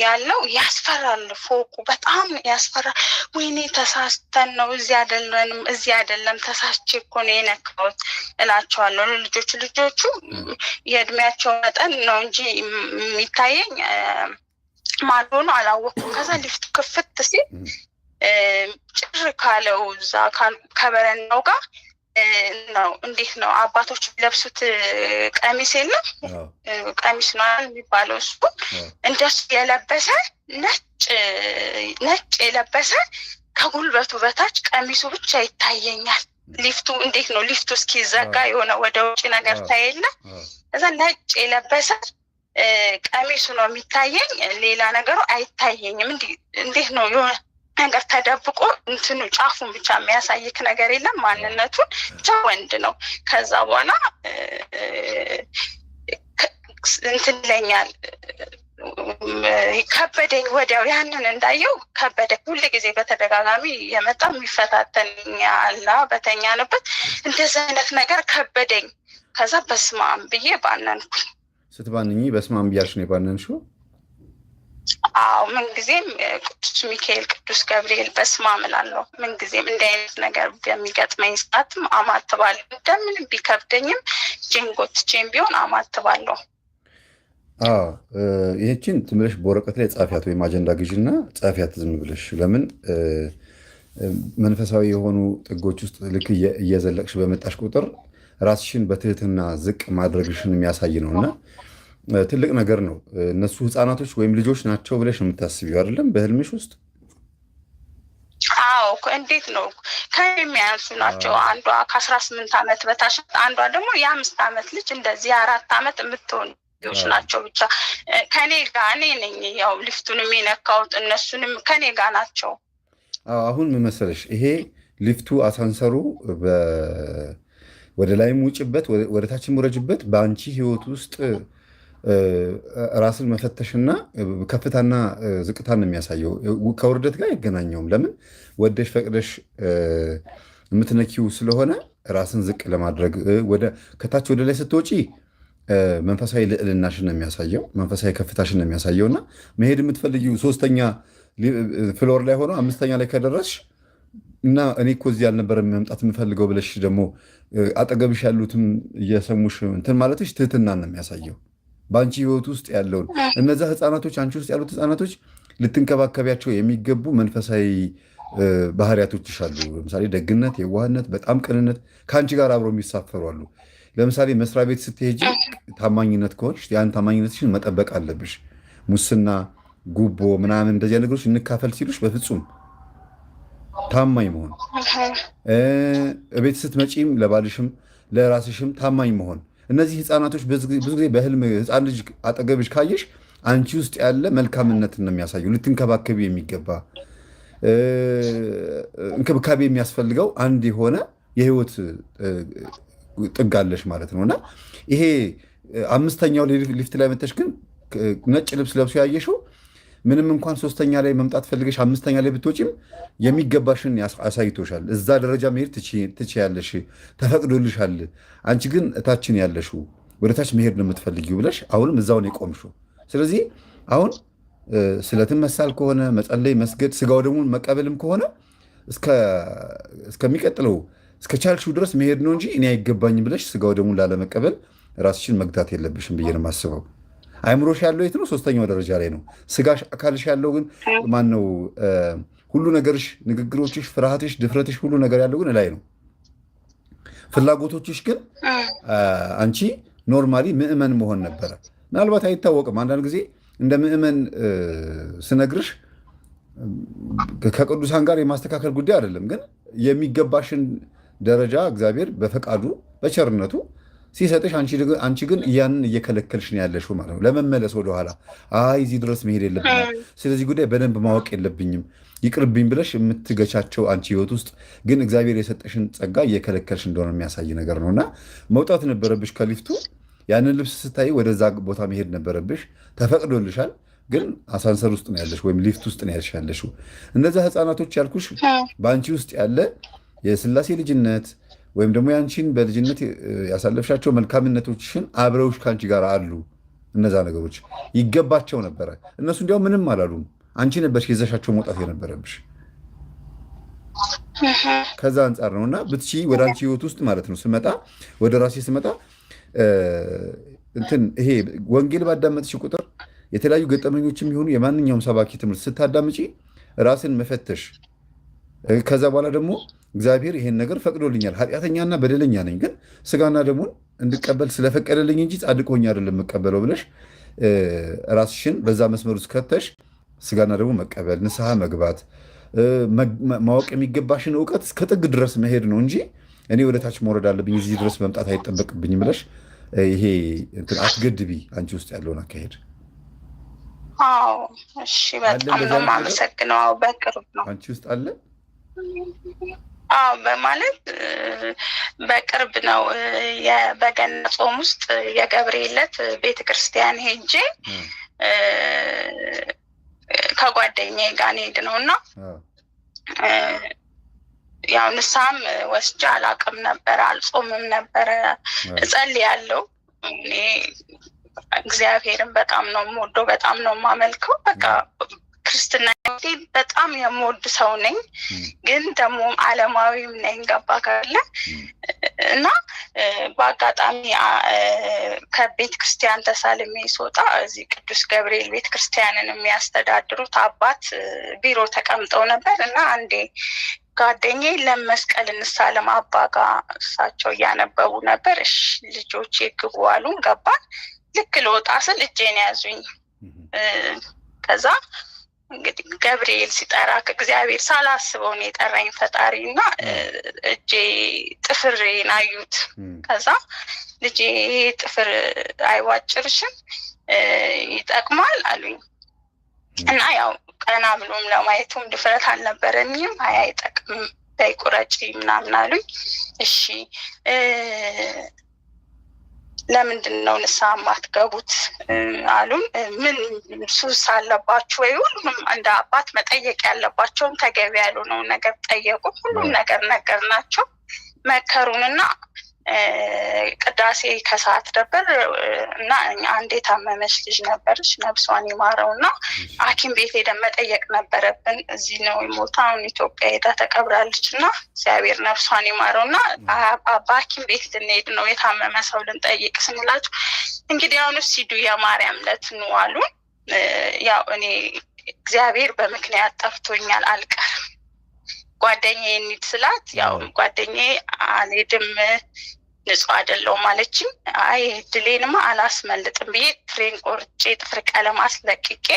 ያለው ያስፈራል። ፎቁ በጣም ያስፈራል። ወይኔ ተሳስተን ነው እዚህ አይደለም ተሳስቼ እኮ ነው የነካሁት እላቸዋለሁ። ልጆቹ የእድሜያቸው መጠን ነው እንጂ የሚታየኝ ማዶ ነው አላወኩም። ከዛ ሊፍቱ ክፍት ሲል ጭር ካለው እዛ ከበረንዳው ጋር ነው። እንዴት ነው አባቶች ለብሱት ቀሚስ የለም ቀሚስ ነው የሚባለው እሱ እንደሱ የለበሰ ነጭ የለበሰ ከጉልበቱ በታች ቀሚሱ ብቻ ይታየኛል። ሊፍቱ እንዴት ነው ሊፍቱ እስኪዘጋ የሆነ ወደ ውጭ ነገር ታየለ። እዛ ነጭ የለበሰ ቀሚሱ ነው የሚታየኝ፣ ሌላ ነገሩ አይታየኝም። እንዴት ነው የሆነ ነገር ተደብቆ እንትኑ ጫፉን ብቻ የሚያሳይክ ነገር የለም። ማንነቱን ብቻ ወንድ ነው። ከዛ በኋላ እንትን ይለኛል ከበደኝ። ወዲያው ያንን እንዳየው ከበደኝ። ሁል ጊዜ በተደጋጋሚ የመጣ የሚፈታተኛል በተኛንበት እንደዚህ አይነት ነገር ከበደኝ። ከዛ በስመ አብ ብዬ ባነንኩ። ስትባንኝ በስመ አብ ብያልሽ ነው የባነንሽው? አዎ ምንጊዜም ቅዱስ ሚካኤል ቅዱስ ገብርኤል በስመ አብ እላለሁ። ምንጊዜም እንዲህ አይነት ነገር በሚገጥመኝ ሰዓትም አማትባለሁ። እንደምንም ቢከብደኝም ጄንጎትቼም ቢሆን አማትባለሁ። ይህችን ዝም ብለሽ በወረቀት ላይ ጻፊያት ወይም አጀንዳ ግዢና ጻፊያት ዝም ብለሽ። ለምን መንፈሳዊ የሆኑ ጥጎች ውስጥ ልክ እየዘለቅሽ በመጣሽ ቁጥር ራስሽን በትህትና ዝቅ ማድረግሽን የሚያሳይ ነው እና ትልቅ ነገር ነው። እነሱ ህፃናቶች ወይም ልጆች ናቸው ብለሽ የምታስቢው አይደለም በህልምሽ ውስጥ? አዎ እንዴት ነው ከኔ የሚያንሱ ናቸው። አንዷ ከ18 ዓመት በታች፣ አንዷ ደግሞ የ5 ዓመት ልጅ እንደዚህ 4 ዓመት የምትሆን ልጆች ናቸው። ብቻ ከኔ ጋር እኔ ነኝ ያው ሊፍቱን የሚነካውት፣ እነሱንም ከኔ ጋር ናቸው። አሁን ምን መሰለሽ ይሄ ሊፍቱ አሳንሰሩ ወደ ላይም ውጭበት ወደ ታችም ውረጅበት በአንቺ ህይወት ውስጥ ራስን መፈተሽና ከፍታና ዝቅታን የሚያሳየው ከውርደት ጋር አይገናኘውም። ለምን ወደሽ ፈቅደሽ የምትነኪው ስለሆነ ራስን ዝቅ ለማድረግ ከታች ወደ ላይ ስትወጪ መንፈሳዊ ልዕልናሽን ነው የሚያሳየው፣ መንፈሳዊ ከፍታሽን ነው የሚያሳየው እና መሄድ የምትፈልጊው 3ኛ ፍሎር ላይ ሆኖ 5ኛ ላይ ከደረስሽ እና እኔ እኮ እዚህ አልነበረ መምጣት የምፈልገው ብለሽ ደግሞ አጠገብሽ ያሉትም እየሰሙሽ እንትን ማለትሽ ትህትናን ነው የሚያሳየው። በአንቺ ህይወት ውስጥ ያለውን እነዛ ህፃናቶች አንቺ ውስጥ ያሉት ህፃናቶች ልትንከባከቢያቸው የሚገቡ መንፈሳዊ ባህሪያቶችሽ አሉ። ለምሳሌ ደግነት፣ የዋህነት፣ በጣም ቅንነት ከአንቺ ጋር አብረው የሚሳፈሩ አሉ። ለምሳሌ መስሪያ ቤት ስትሄጂ ታማኝነት ከሆንሽ ያን ታማኝነትሽን መጠበቅ አለብሽ። ሙስና፣ ጉቦ ምናምን እንደዚያ ነገሮች እንካፈል ሲሉሽ በፍጹም ታማኝ መሆን። ቤት ስትመጪም ለባልሽም ለራስሽም ታማኝ መሆን። እነዚህ ህፃናቶች ብዙ ጊዜ በህልም ህፃን ልጅ አጠገብሽ ካየሽ አንቺ ውስጥ ያለ መልካምነትን ነው የሚያሳየው። ልትንከባከቢ የሚገባ እንክብካቤ የሚያስፈልገው አንድ የሆነ የህይወት ጥግ አለሽ ማለት ነው እና ይሄ 5ኛው ሊፍት ላይ መተሽ ግን ነጭ ልብስ ለብሶ ያየሽው ምንም እንኳን 3ኛ ላይ መምጣት ፈልገሽ 5ኛ ላይ ብትወጪም የሚገባሽን አሳይቶሻል። እዛ ደረጃ መሄድ ትችያለሽ፣ ተፈቅዶልሻል። አንቺ ግን እታችን ያለሽው ወደ ታች መሄድ ነው የምትፈልጊው ብለሽ አሁንም እዛውን የቆምሽው። ስለዚህ አሁን ስለትን መሳል ከሆነ መጸለይ፣ መስገድ፣ ስጋው ደግሞ መቀበልም ከሆነ እስከሚቀጥለው እስከ ቻልሽው ድረስ መሄድ ነው እንጂ እኔ አይገባኝም ብለሽ ስጋው ደግሞ ላለመቀበል ራስሽን መግታት የለብሽም ብዬ ነው የማስበው። አይምሮሽ ያለው የት ነው? 3ኛው ደረጃ ላይ ነው። ስጋሽ አካልሽ ያለው ግን ማነው? ሁሉ ነገርሽ፣ ንግግሮችሽ፣ ፍርሃትሽ፣ ድፍረትሽ ሁሉ ነገር ያለው ግን ላይ ነው። ፍላጎቶችሽ ግን አንቺ ኖርማሊ ምዕመን መሆን ነበረ። ምናልባት አይታወቅም። አንዳንድ ጊዜ እንደ ምዕመን ስነግርሽ ከቅዱሳን ጋር የማስተካከል ጉዳይ አይደለም፣ ግን የሚገባሽን ደረጃ እግዚአብሔር በፈቃዱ በቸርነቱ ሲሰጥሽ አንቺ ግን ያንን እየከለከልሽ ነው ያለሽው ማለት ነው። ለመመለስ ወደኋላ እዚህ ድረስ መሄድ የለብኝም፣ ስለዚህ ጉዳይ በደንብ ማወቅ የለብኝም ይቅርብኝ ብለሽ የምትገቻቸው አንቺ ህይወት ውስጥ ግን እግዚአብሔር የሰጠሽን ጸጋ እየከለከልሽ እንደሆነ የሚያሳይ ነገር ነው እና መውጣት ነበረብሽ ከሊፍቱ። ያንን ልብስ ስታይ ወደዛ ቦታ መሄድ ነበረብሽ። ተፈቅዶልሻል፣ ግን አሳንሰር ውስጥ ነው ያለሽ ወይም ሊፍት ውስጥ ነው ያለሽው። እነዛ ህፃናቶች ያልኩሽ በአንቺ ውስጥ ያለ የስላሴ ልጅነት ወይም ደግሞ ያንቺን በልጅነት ያሳለፍሻቸው መልካምነቶችሽን አብረውሽ ከአንቺ ጋር አሉ። እነዛ ነገሮች ይገባቸው ነበረ። እነሱ እንዲያው ምንም አላሉም። አንቺ ነበርሽ የዘሻቸው መውጣት የነበረብሽ። ከዛ አንጻር ነው እና ብትሺ ወደ አንቺ ህይወት ውስጥ ማለት ነው ስመጣ ወደ ራሴ ስመጣ ይሄ ወንጌል ባዳመጥሽ ቁጥር የተለያዩ ገጠመኞችም ይሆኑ የማንኛውም ሰባኪ ትምህርት ስታዳምጪ ራስን መፈተሽ፣ ከዛ በኋላ ደግሞ እግዚአብሔር ይሄን ነገር ፈቅዶልኛል፣ ኃጢአተኛና በደለኛ ነኝ፣ ግን ስጋና ደሙን እንድቀበል ስለፈቀደልኝ እንጂ ጻድቅ ሆኜ አይደለም የምቀበለው ብለሽ ራስሽን በዛ መስመር ውስጥ ከተሽ ስጋና ደግሞ መቀበል፣ ንስሐ መግባት፣ ማወቅ የሚገባሽን እውቀት እስከ ጥግ ድረስ መሄድ ነው እንጂ እኔ ወደ ታች መውረድ አለብኝ እዚህ ድረስ መምጣት አይጠበቅብኝም ብለሽ ይሄ አትገድቢ አንቺ ውስጥ ያለውን አካሄድ። አዎ እሺ፣ በጣም ነው የማመሰግነው። በቅርብ ነው አንቺ ውስጥ አለ። አዎ በማለት በቅርብ ነው በገና ጾም ውስጥ የገብርኤል ዕለት ቤተክርስቲያን ሄጄ ከጓደኛዬ ጋር ሄድ ነው እና ያው ንስሐም ወስጄ አላውቅም ነበረ፣ አልጾምም ነበረ። እጸልያለሁ እኔ እግዚአብሔርን በጣም ነው የምወደው፣ በጣም ነው የማመልከው። በቃ ክርስትና በጣም የምወድ ሰው ነኝ፣ ግን ደግሞ ዓለማዊም ነኝ። ገባ ካለ እና በአጋጣሚ ከቤተ ክርስቲያን ተሳልሜ ስወጣ እዚህ ቅዱስ ገብርኤል ቤተ ክርስቲያንን የሚያስተዳድሩት አባት ቢሮ ተቀምጠው ነበር እና አንዴ ጓደኛዬ ለመስቀል እንሳለም አባ ጋር እሳቸው እያነበቡ ነበር። እሺ ልጆች ግቡ አሉን። ገባን። ልክ ልወጣ ስል እጄን ያዙኝ። ከዛ እንግዲህ ገብርኤል ሲጠራ ከእግዚአብሔር ሳላስበው ነው የጠራኝ ፈጣሪ እና እጄ ጥፍሬን አዩት። ከዛ ልጄ ጥፍር አይዋጭርሽም ይጠቅማል አሉኝ እና ያው ቀና ብሎም ለማየቱም ድፍረት አልነበረኝም። አይጠቅምም በይ ቁረጪ ምናምን አሉኝ። እሺ ለምንድን ነው ንስሐ የማትገቡት አሉን። ምን ሱስ አለባችሁ ወይ? ሁሉም እንደ አባት መጠየቅ ያለባቸውን ተገቢ ያልሆነው ነገር ጠየቁ። ሁሉም ነገር ናቸው መከሩንና ቅዳሴ ከሰዓት ነበር እና አንድ የታመመች ልጅ ነበረች ነብሷን ይማረው እና ሐኪም ቤት ሄደን መጠየቅ ነበረብን። እዚህ ነው የሞታ አሁን ኢትዮጵያ ሄዳ ተቀብራለች እና እግዚአብሔር ነብሷን ይማረው እና በሐኪም ቤት ልንሄድ ነው የታመመ ሰው ልንጠይቅ ስንላቸው እንግዲህ አሁን ሲዱ የማርያም ዕለት ነው አሉን። ያው እኔ እግዚአብሔር በምክንያት ጠርቶኛል አልቀርም። ጓደኛዬ እንሂድ ስላት ያው ጓደኛዬ አልሄድም ንጹህ አይደለሁም አለችኝ። አይ ድሌንማ አላስመልጥም ብዬ ጥፍሬን ቆርጬ ጥፍር ቀለም አስለቅቄ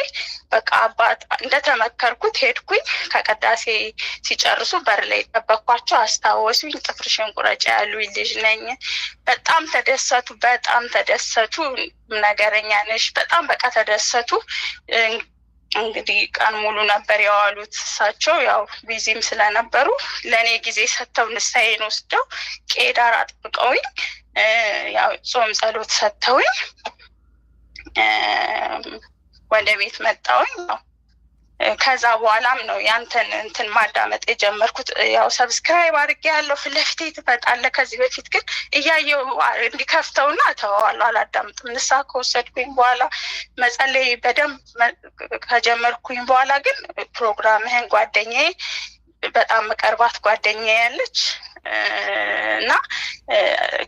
በቃ አባት እንደተመከርኩት ሄድኩኝ። ከቅዳሴ ሲጨርሱ በር ላይ ጠበቅኳቸው። አስታወሱኝ። ጥፍርሽን ቁረጪ ያሉኝ ልጅ ነኝ። በጣም ተደሰቱ። ነገረኛ ነሽ በጣም በቃ ተደሰቱ። እንግዲህ ቀን ሙሉ ነበር የዋሉት እሳቸው ያው ቢዚም ስለነበሩ ለእኔ ጊዜ ሰጥተው ንስሐዬን ወስደው ቄዳር አጥብቀውኝ ያው ጾም ጸሎት ሰጥተውኝ ወደ ቤት መጣሁኝ። ከዛ በኋላም ነው ያንተን እንትን ማዳመጥ የጀመርኩት። ያው ሰብስክራይብ አድርጌ ያለው ፊት ለፊቴ ትመጣለህ። ከዚህ በፊት ግን እያየው እንዲከፍተውና ተዋዋለሁ አላዳምጥም። ንስሐ ከወሰድኩኝ በኋላ መጸለይ በደንብ ከጀመርኩኝ በኋላ ግን ፕሮግራምህን ጓደኛዬ በጣም መቀርባት ጓደኛዬ ያለች እና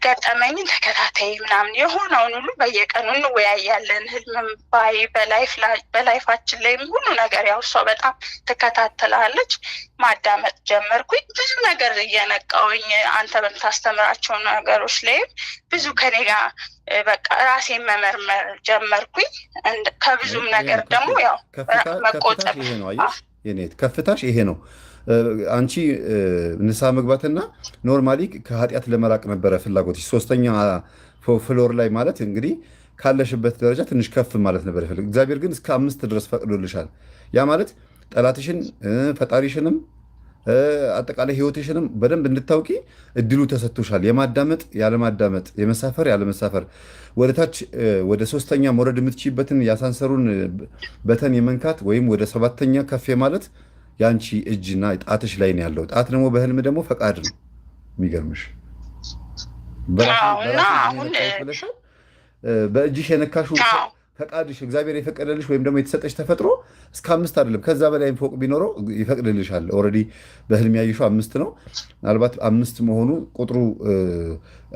ገጠመኝን ተከታታይ ምናምን የሆነውን ሁሉ በየቀኑ እንወያያለን። ህልምም ባይ በላይፋችን ላይም ሁሉ ነገር ያው እሷ በጣም ትከታተላለች። ማዳመጥ ጀመርኩኝ። ብዙ ነገር እየነቃውኝ አንተ በምታስተምራቸው ነገሮች ላይም ብዙ ከኔ ጋር በቃ ራሴን መመርመር ጀመርኩኝ። ከብዙም ነገር ደግሞ ያው መቆጠብ ከፍታሽ ይሄ ነው። አንቺ ንስሐ መግባትና ኖርማሊ ከኃጢአት ለመራቅ ነበረ ፍላጎትሽ። ሶስተኛ ፍሎር ላይ ማለት እንግዲህ ካለሽበት ደረጃ ትንሽ ከፍ ማለት ነበር ይፈልግ። እግዚአብሔር ግን እስከ 5 ድረስ ፈቅዶልሻል። ያ ማለት ጠላትሽን ፈጣሪሽንም አጠቃላይ ህይወትሽንም በደንብ እንድታውቂ እድሉ ተሰጥቶሻል። የማዳመጥ ያለማዳመጥ፣ የመሳፈር ያለመሳፈር፣ ወደታች ወደ ሶስተኛ መውረድ የምትችይበትን ያሳንሰሩን በተን የመንካት ወይም ወደ 7ኛ ከፍ ማለት የአንቺ እጅና ጣትሽ ላይ ነው ያለው። ጣት ደግሞ በህልም ደግሞ ፈቃድ ነው። የሚገርምሽ በእጅሽ የነካሽው ፈቃድሽ እግዚአብሔር የፈቀደልሽ ወይም ደግሞ የተሰጠሽ ተፈጥሮ እስከ 5 አይደለም ከዛ በላይም ፎቅ ቢኖረው ይፈቅድልሻል። ኦልሬዲ በህልም ያየሽው 5 ነው። ምናልባት 5 መሆኑ ቁጥሩ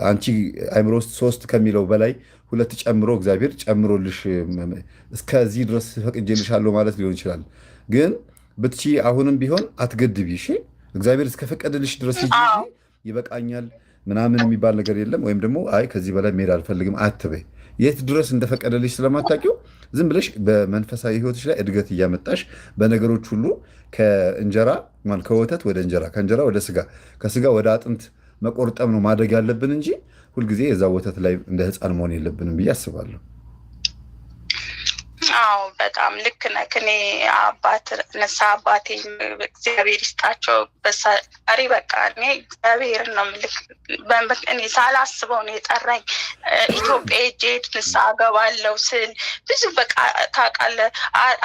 አንቺ አይምሮ ውስጥ 3 ከሚለው በላይ 2 ጨምሮ እግዚአብሔር ጨምሮልሽ እስከዚህ ድረስ ፈቅጄልሻለሁ ማለት ሊሆን ይችላል። ግን ብትቺ አሁንም ቢሆን አትገድቢ። እሺ እግዚአብሔር እስከፈቀደልሽ ድረስ ይበቃኛል ምናምን የሚባል ነገር የለም። ወይም ደግሞ አይ ከዚህ በላይ መሄድ አልፈልግም አትበይ። የት ድረስ እንደፈቀደልሽ ስለማታውቂው ዝም ብለሽ በመንፈሳዊ ህይወትሽ ላይ እድገት እያመጣሽ በነገሮች ሁሉ ከእንጀራ ከወተት ወደ እንጀራ ከእንጀራ ወደ ስጋ ከስጋ ወደ አጥንት መቆርጠም ነው ማደግ ያለብን እንጂ ሁልጊዜ የዛ ወተት ላይ እንደ ህፃን መሆን የለብንም ብዬ አስባለሁ። አዎ በጣም ልክ ነህ። እኔ ንስሐ አባቴ እግዚአብሔር ይስጣቸው በሳሪ በቃ እኔ እግዚአብሔር ነው እኔ ሳላስበው ነው የጠራኝ። ኢትዮጵያ ሄጄ ንስሐ ገባለሁ ስል ብዙ በቃ ታውቃለህ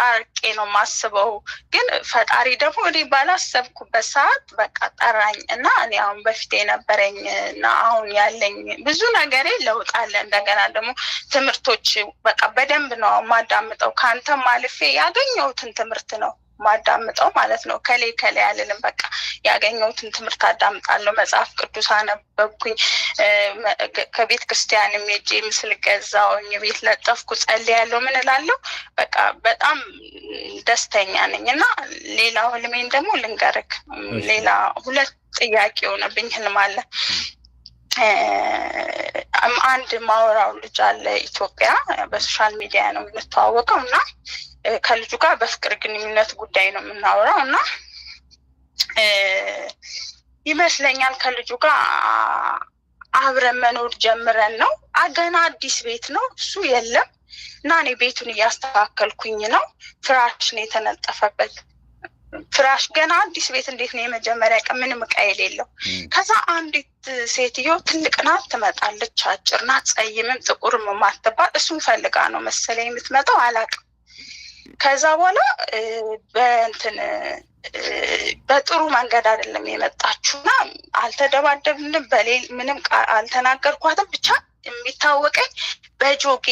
አርቄ ነው የማስበው። ግን ፈጣሪ ደግሞ እኔ ባላሰብኩበት ሰዓት በቃ ጠራኝ እና እኔ አሁን በፊት የነበረኝ እና አሁን ያለኝ ብዙ ነገሬ ለውጥ አለ። እንደገና ደግሞ ትምህርቶች በቃ በደንብ ነው ማዳምጠው። ከአንተም አልፌ ያገኘሁትን ትምህርት ነው ማዳምጠው ማለት ነው። ከሌ አልልም። በቃ ያገኘሁትን ትምህርት አዳምጣለሁ። መጽሐፍ ቅዱስ አነበብኩኝ። ከቤተ ክርስቲያን ሄጄ ምስል ገዛሁኝ፣ ቤት ለጠፍኩ፣ ጸልያለሁ። ምን እላለሁ በቃ በጣም ደስተኛ ነኝ። እና ሌላው ህልሜን ደግሞ ልንገርክ። ሌላ 2 ጥያቄ የሆነብኝ ህልም አለ። አንድ ማወራው ልጅ አለ ኢትዮጵያ፣ በሶሻል ሚዲያ ነው የምንተዋወቀው እና ከልጁ ጋር በፍቅር ግንኙነት ጉዳይ ነው የምናወራው እና ይመስለኛል ከልጁ ጋር አብረን መኖር ጀምረን ነው። ገና አዲስ ቤት ነው እሱ የለም እና እኔ ቤቱን እያስተካከልኩኝ ነው። ፍራሽ ነው የተነጠፈበት። ፍራሽ ገና አዲስ ቤት እንዴት ነው የመጀመሪያ ቀን ምንም ዕቃ የሌለው። ከዛ አንዲት ሴትዮ ትልቅ ናት ትመጣለች። አጭር ናት፣ ጸይምም ጥቁርም ማትባል እሱን ፈልጋ ነው መሰለኝ የምትመጣው አላውቅም። ከዛ በኋላ በጥሩ መንገድ አይደለም የመጣችሁና አልተደባደብንም፣ ምንም አልተናገርኳትም። ብቻ የሚታወቀኝ በጆጌ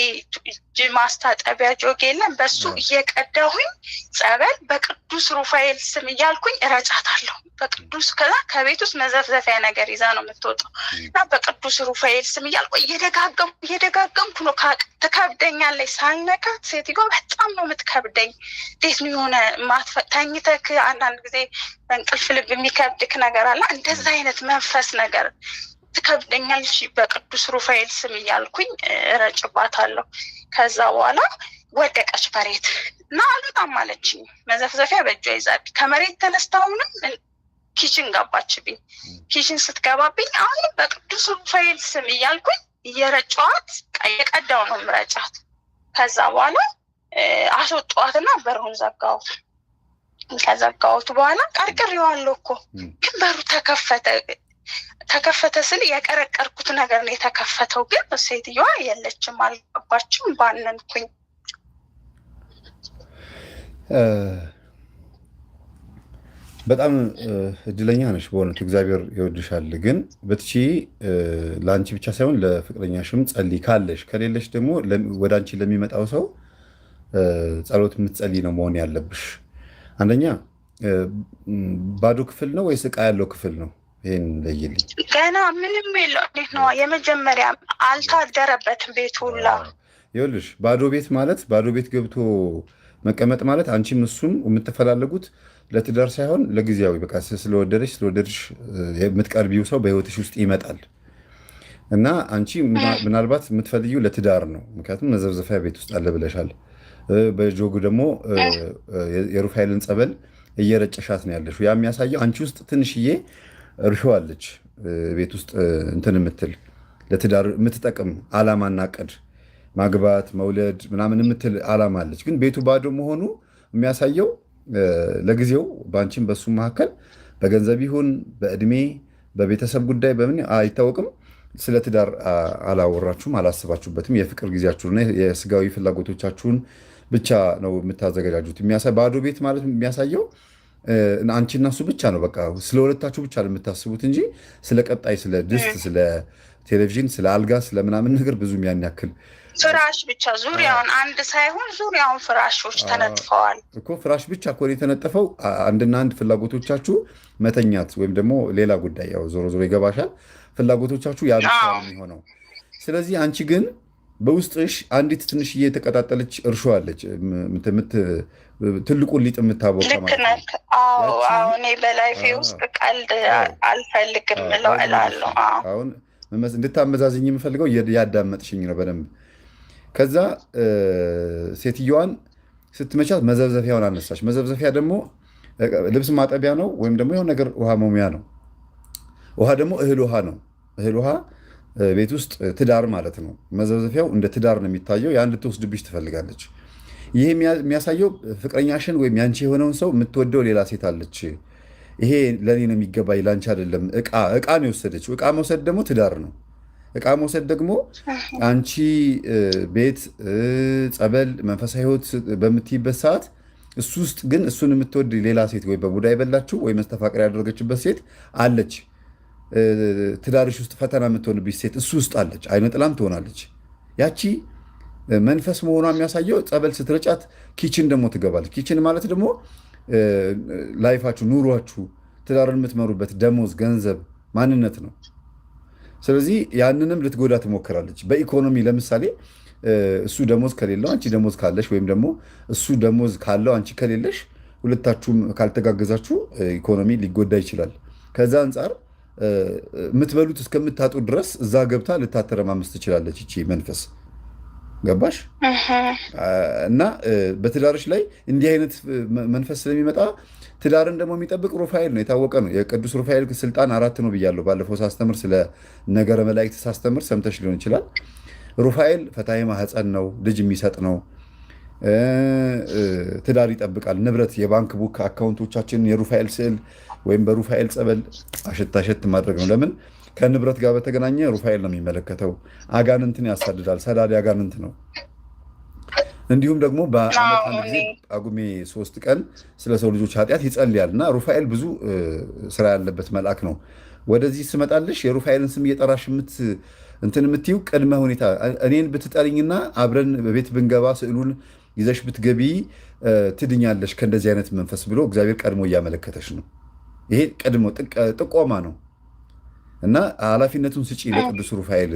ማስታጠቢያ ጆጌ የለም በሱ እየቀዳሁኝ ጸበል በቅዱስ ሩፋኤል ስም እያልኩኝ እረጫታለሁ። በቅዱስ ከዛ ከቤት ውስጥ መዘፍዘፊያ ነገር ይዛ ነው የምትወጣው እና በቅዱስ ሩፋኤል ስም እያልኩ እየደጋገምኩ ነው። ትከብደኛለች ሳልነካት ሴትዮዋ በጣም ነው የምትከብደኝ። እንዴት ነው የሆነ ተኝተክ አንዳንድ ጊዜ በእንቅልፍ ልብ የሚከብድክ ነገር አለ። እንደዛ አይነት መንፈስ ነገር ትከብደኛለች። በቅዱስ ሩፋኤል ስም እያልኩኝ እረጭባታለሁ። ከዛ በኋላ ወደቀች መሬት እና አልወጣም አለችኝ። መዘፍዘፊያ በእጇ ይዛል። ከመሬት ተነስታውንም ኪችን ገባችብኝ። ኪችን ስትገባብኝ አሁንም በቅዱስ ሩፋኤል ስም እያልኩኝ እየረጨዋት የቀዳው ነው ምረጫት። ከዛ በኋላ አስወጣዋትና በሩን ዘጋሁት። ከዘጋሁት በኋላ ቀርቅሬዋለሁ እኮ ግን በሩ ተከፈተ ስል የቀረቀርኩት ነገር ነው የተከፈተው። ግን ሴትዮዋ የለችም፣ አልገባችም። ባነንኩኝ። በጣም እድለኛ ነሽ በእውነቱ እግዚአብሔር ይወድሻል። ግን በትቺ ለአንቺ ብቻ ሳይሆን ለፍቅረኛሽም ጸልይ። ካለሽ ከሌለሽ ደግሞ ወደ አንቺ ለሚመጣው ሰው ጸሎት የምትጸልይ ነው መሆን ያለብሽ። አንደኛ ባዶ ክፍል ነው ወይስ ዕቃ ያለው ክፍል ነው? ይሄን ለይልኝ። ገና ምንም የለው። እንዴት ነው የመጀመሪያ አልታደረበትም ቤት ሁላ። ይኸውልሽ ባዶ ቤት ማለት ባዶ ቤት ገብቶ መቀመጥ ማለት አንቺም እሱም የምትፈላለጉት ለትዳር ሳይሆን ለጊዜያዊ በቃ ስለወደደሽ የምትቀርቢው ሰው በህይወትሽ ውስጥ ይመጣል እና አንቺ ምናልባት የምትፈልጊው ለትዳር ነው። ምክንያቱም መዘፍዘፊያ ቤት ውስጥ አለ ብለሻል። በጆጉ ደግሞ የሩፋኤልን ጸበል እየረጨሻት ነው ያለሽው። ያ የሚያሳየው አንቺ ውስጥ ትንሽዬ እርሾ አለች ቤት ውስጥ እንትን የምትል ለትዳር የምትጠቅም ዓላማና ዕቅድ ማግባት መውለድ ምናምን የምትል ዓላማ አለች። ግን ቤቱ ባዶ መሆኑ የሚያሳየው ለጊዜው በአንቺም በሱ መካከል በገንዘብ ይሁን በእድሜ በቤተሰብ ጉዳይ በምን አይታወቅም፣ ስለ ትዳር አላወራችሁም፣ አላስባችሁበትም። የፍቅር ጊዜያችሁንና የስጋዊ ፍላጎቶቻችሁን ብቻ ነው የምታዘጋጃጁት። ባዶ ቤት ማለት የሚያሳየው አንቺና እሱ ብቻ ነው። በቃ ስለ ሁለታችሁ ብቻ ነው የምታስቡት እንጂ ስለ ቀጣይ ስለ ድስት ስለ ቴሌቪዥን፣ ስለ አልጋ፣ ስለምናምን ነገር ብዙም ያን ያክል ፍራሽ ብቻ ዙሪያውን አንድ ሳይሆን ዙሪያውን ፍራሾች ተነጥፈዋል እኮ። ፍራሽ ብቻ እኮ የተነጠፈው አንድና አንድ ፍላጎቶቻችሁ መተኛት ወይም ደግሞ ሌላ ጉዳይ ያው ዞሮ ዞሮ ይገባሻል። ፍላጎቶቻችሁ ያ ብቻ ነው የሚሆነው። ስለዚህ አንቺ ግን በውስጥሽ አንዲት ትንሽዬ የተቀጣጠለች እርሾ አለች፣ ትልቁን ሊጥ የምታቦካ ማለት ነው። እኔ በላይፌ ውስጥ ቀልድ አልፈልግም እላለሁ። አሁን እንድታመዛዝኝ የምፈልገው ያዳመጥሽኝ ነው በደንብ። ከዛ ሴትዮዋን ስትመቻት መዘብዘፊያውን አነሳች። መዘብዘፊያ ደግሞ ልብስ ማጠቢያ ነው ወይም ደግሞ የሆነ ነገር ውሃ መሙያ ነው። ውሃ ደግሞ እህል ውሃ ነው። እህል ውሃ ቤት ውስጥ ትዳር ማለት ነው። መዘብዘፊያው እንደ ትዳር ነው የሚታየው። ያን ልትወስድብሽ ትፈልጋለች። ይሄ የሚያሳየው ፍቅረኛሽን ወይም ያንቺ የሆነውን ሰው የምትወደው ሌላ ሴት አለች። ይሄ ለእኔ ነው የሚገባኝ ለአንቺ አይደለም። እቃ ነው የወሰደችው። እቃ መውሰድ ደግሞ ትዳር ነው። እቃ መውሰድ ደግሞ አንቺ ቤት ጸበል፣ መንፈሳዊ ሕይወት በምትይበት ሰዓት እሱ ውስጥ ግን እሱን የምትወድ ሌላ ሴት ወይ በቡዳ የበላችው ወይ መስተፋቅር ያደረገችበት ሴት አለች። ትዳርሽ ውስጥ ፈተና የምትሆንብሽ ሴት እሱ ውስጥ አለች። አይነ ጥላም ትሆናለች። ያቺ መንፈስ መሆኗ የሚያሳየው ጸበል ስትረጫት ኪችን ደግሞ ትገባለች። ኪችን ማለት ደግሞ ላይፋችሁ፣ ኑሯችሁ፣ ትዳርን የምትመሩበት ደሞዝ፣ ገንዘብ፣ ማንነት ነው። ስለዚህ ያንንም ልትጎዳ ትሞክራለች። በኢኮኖሚ ለምሳሌ እሱ ደሞዝ ከሌለው አንቺ ደሞዝ ካለሽ ወይም ደግሞ እሱ ደሞዝ ካለው አንቺ ከሌለሽ ሁለታችሁም ካልተጋገዛችሁ ኢኮኖሚ ሊጎዳ ይችላል። ከዛ አንጻር የምትበሉት እስከምታጡ ድረስ እዛ ገብታ ልታተረማመስ ትችላለች ይቺ መንፈስ። ገባሽ? እና በትዳርሽ ላይ እንዲህ አይነት መንፈስ ስለሚመጣ ትዳርን ደግሞ የሚጠብቅ ሩፋኤል ነው፣ የታወቀ ነው። የቅዱስ ሩፋኤል ስልጣን 4 ነው ብያለሁ ባለፈው ሳስተምር፣ ስለ ነገረ መላእክት ሳስተምር ሰምተሽ ሊሆን ይችላል። ሩፋኤል ፈታሄ ማህፀን ነው፣ ልጅ የሚሰጥ ነው፣ ትዳር ይጠብቃል። ንብረት፣ የባንክ ቡክ አካውንቶቻችን የሩፋኤል ስዕል ወይም በሩፋኤል ጸበል አሸት ማድረግ ነው። ለምን? ከንብረት ጋር በተገናኘ ሩፋኤል ነው የሚመለከተው። አጋንንትን ያሳድዳል። ሰዳድ አጋንንት ነው። እንዲሁም ደግሞ በዓመት አንድ ጊዜ ጳጉሜ 3 ቀን ስለ ሰው ልጆች ኃጢአት ይጸልያል እና ሩፋኤል ብዙ ስራ ያለበት መልአክ ነው። ወደዚህ ስመጣልሽ የሩፋኤልን ስም እየጠራሽ እንትን የምትይው ቅድመ ሁኔታ እኔን ብትጠሪኝና አብረን በቤት ብንገባ ስዕሉን ይዘሽ ብትገቢ ትድኛለሽ ከእንደዚህ አይነት መንፈስ ብሎ እግዚአብሔር ቀድሞ እያመለከተሽ ነው። ይሄ ቀድሞ ጥቆማ ነው እና ኃላፊነቱን ስጪ ለቅዱስ ሩፋኤል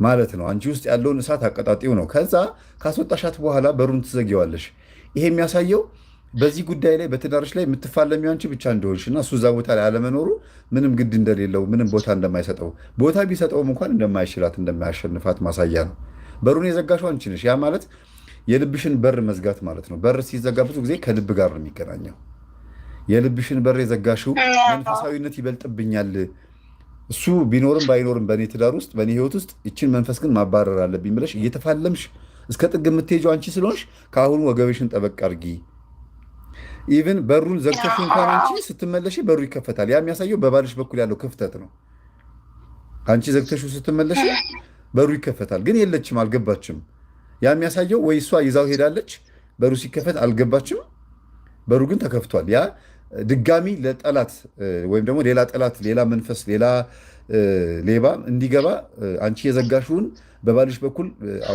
ማለት ነው። አንቺ ውስጥ ያለውን እሳት አቀጣጢው ነው። ከዛ ካስወጣሻት በኋላ በሩን ትዘጊዋለሽ። ይሄ የሚያሳየው በዚህ ጉዳይ ላይ በትዳርሽ ላይ የምትፋለሚው አንቺ ብቻ እንደሆንሽ እና እሱ እዛ ቦታ ላይ አለመኖሩ ምንም ግድ እንደሌለው፣ ምንም ቦታ እንደማይሰጠው፣ ቦታ ቢሰጠውም እንኳን እንደማይችላት እንደማያሸንፋት ማሳያ ነው። በሩን የዘጋሽው አንቺ ነሽ። ያ ማለት የልብሽን በር መዝጋት ማለት ነው። በር ሲዘጋ ብዙ ጊዜ ከልብ ጋር ነው የሚገናኘው። የልብሽን በር የዘጋሽው መንፈሳዊነት ይበልጥብኛል፣ እሱ ቢኖርም ባይኖርም በእኔ ትዳር ውስጥ በእኔ ህይወት ውስጥ ይችን መንፈስ ግን ማባረር አለብኝ ብለሽ እየተፋለምሽ እስከ ጥግ የምትሄጂው አንቺ ስለሆንሽ ከአሁኑ ወገበሽን ጠበቅ አድርጊ። ኢቭን በሩን ዘግተሽ እንኳን አንቺ ስትመለሽ በሩ ይከፈታል። ያ የሚያሳየው በባልሽ በኩል ያለው ክፍተት ነው። አንቺ ዘግተሽው ስትመለሽ በሩ ይከፈታል፣ ግን የለችም፣ አልገባችም። ያ የሚያሳየው ወይ እሷ ይዛው ሄዳለች፣ በሩ ሲከፈት አልገባችም፣ በሩ ግን ተከፍቷል። ያ ድጋሚ ለጠላት ወይም ደግሞ ሌላ ጠላት፣ ሌላ መንፈስ፣ ሌላ ሌባ እንዲገባ አንቺ የዘጋሽውን በባልሽ በኩል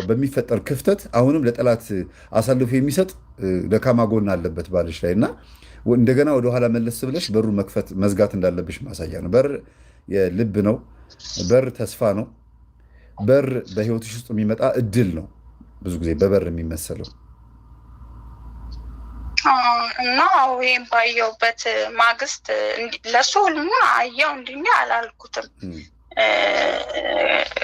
በሚፈጠር ክፍተት አሁንም ለጠላት አሳልፎ የሚሰጥ ደካማ ጎን አለበት ባልሽ ላይ እና እንደገና ወደኋላ መለስ ብለሽ በሩን መክፈት መዝጋት እንዳለብሽ ማሳያ ነው። በር የልብ ነው። በር ተስፋ ነው። በር በህይወትሽ ውስጥ የሚመጣ እድል ነው። ብዙ ጊዜ በበር የሚመሰለው እና ወይም ባየውበት ማግስት ለሱ ህልሙን አየው እንዲኛ አላልኩትም፣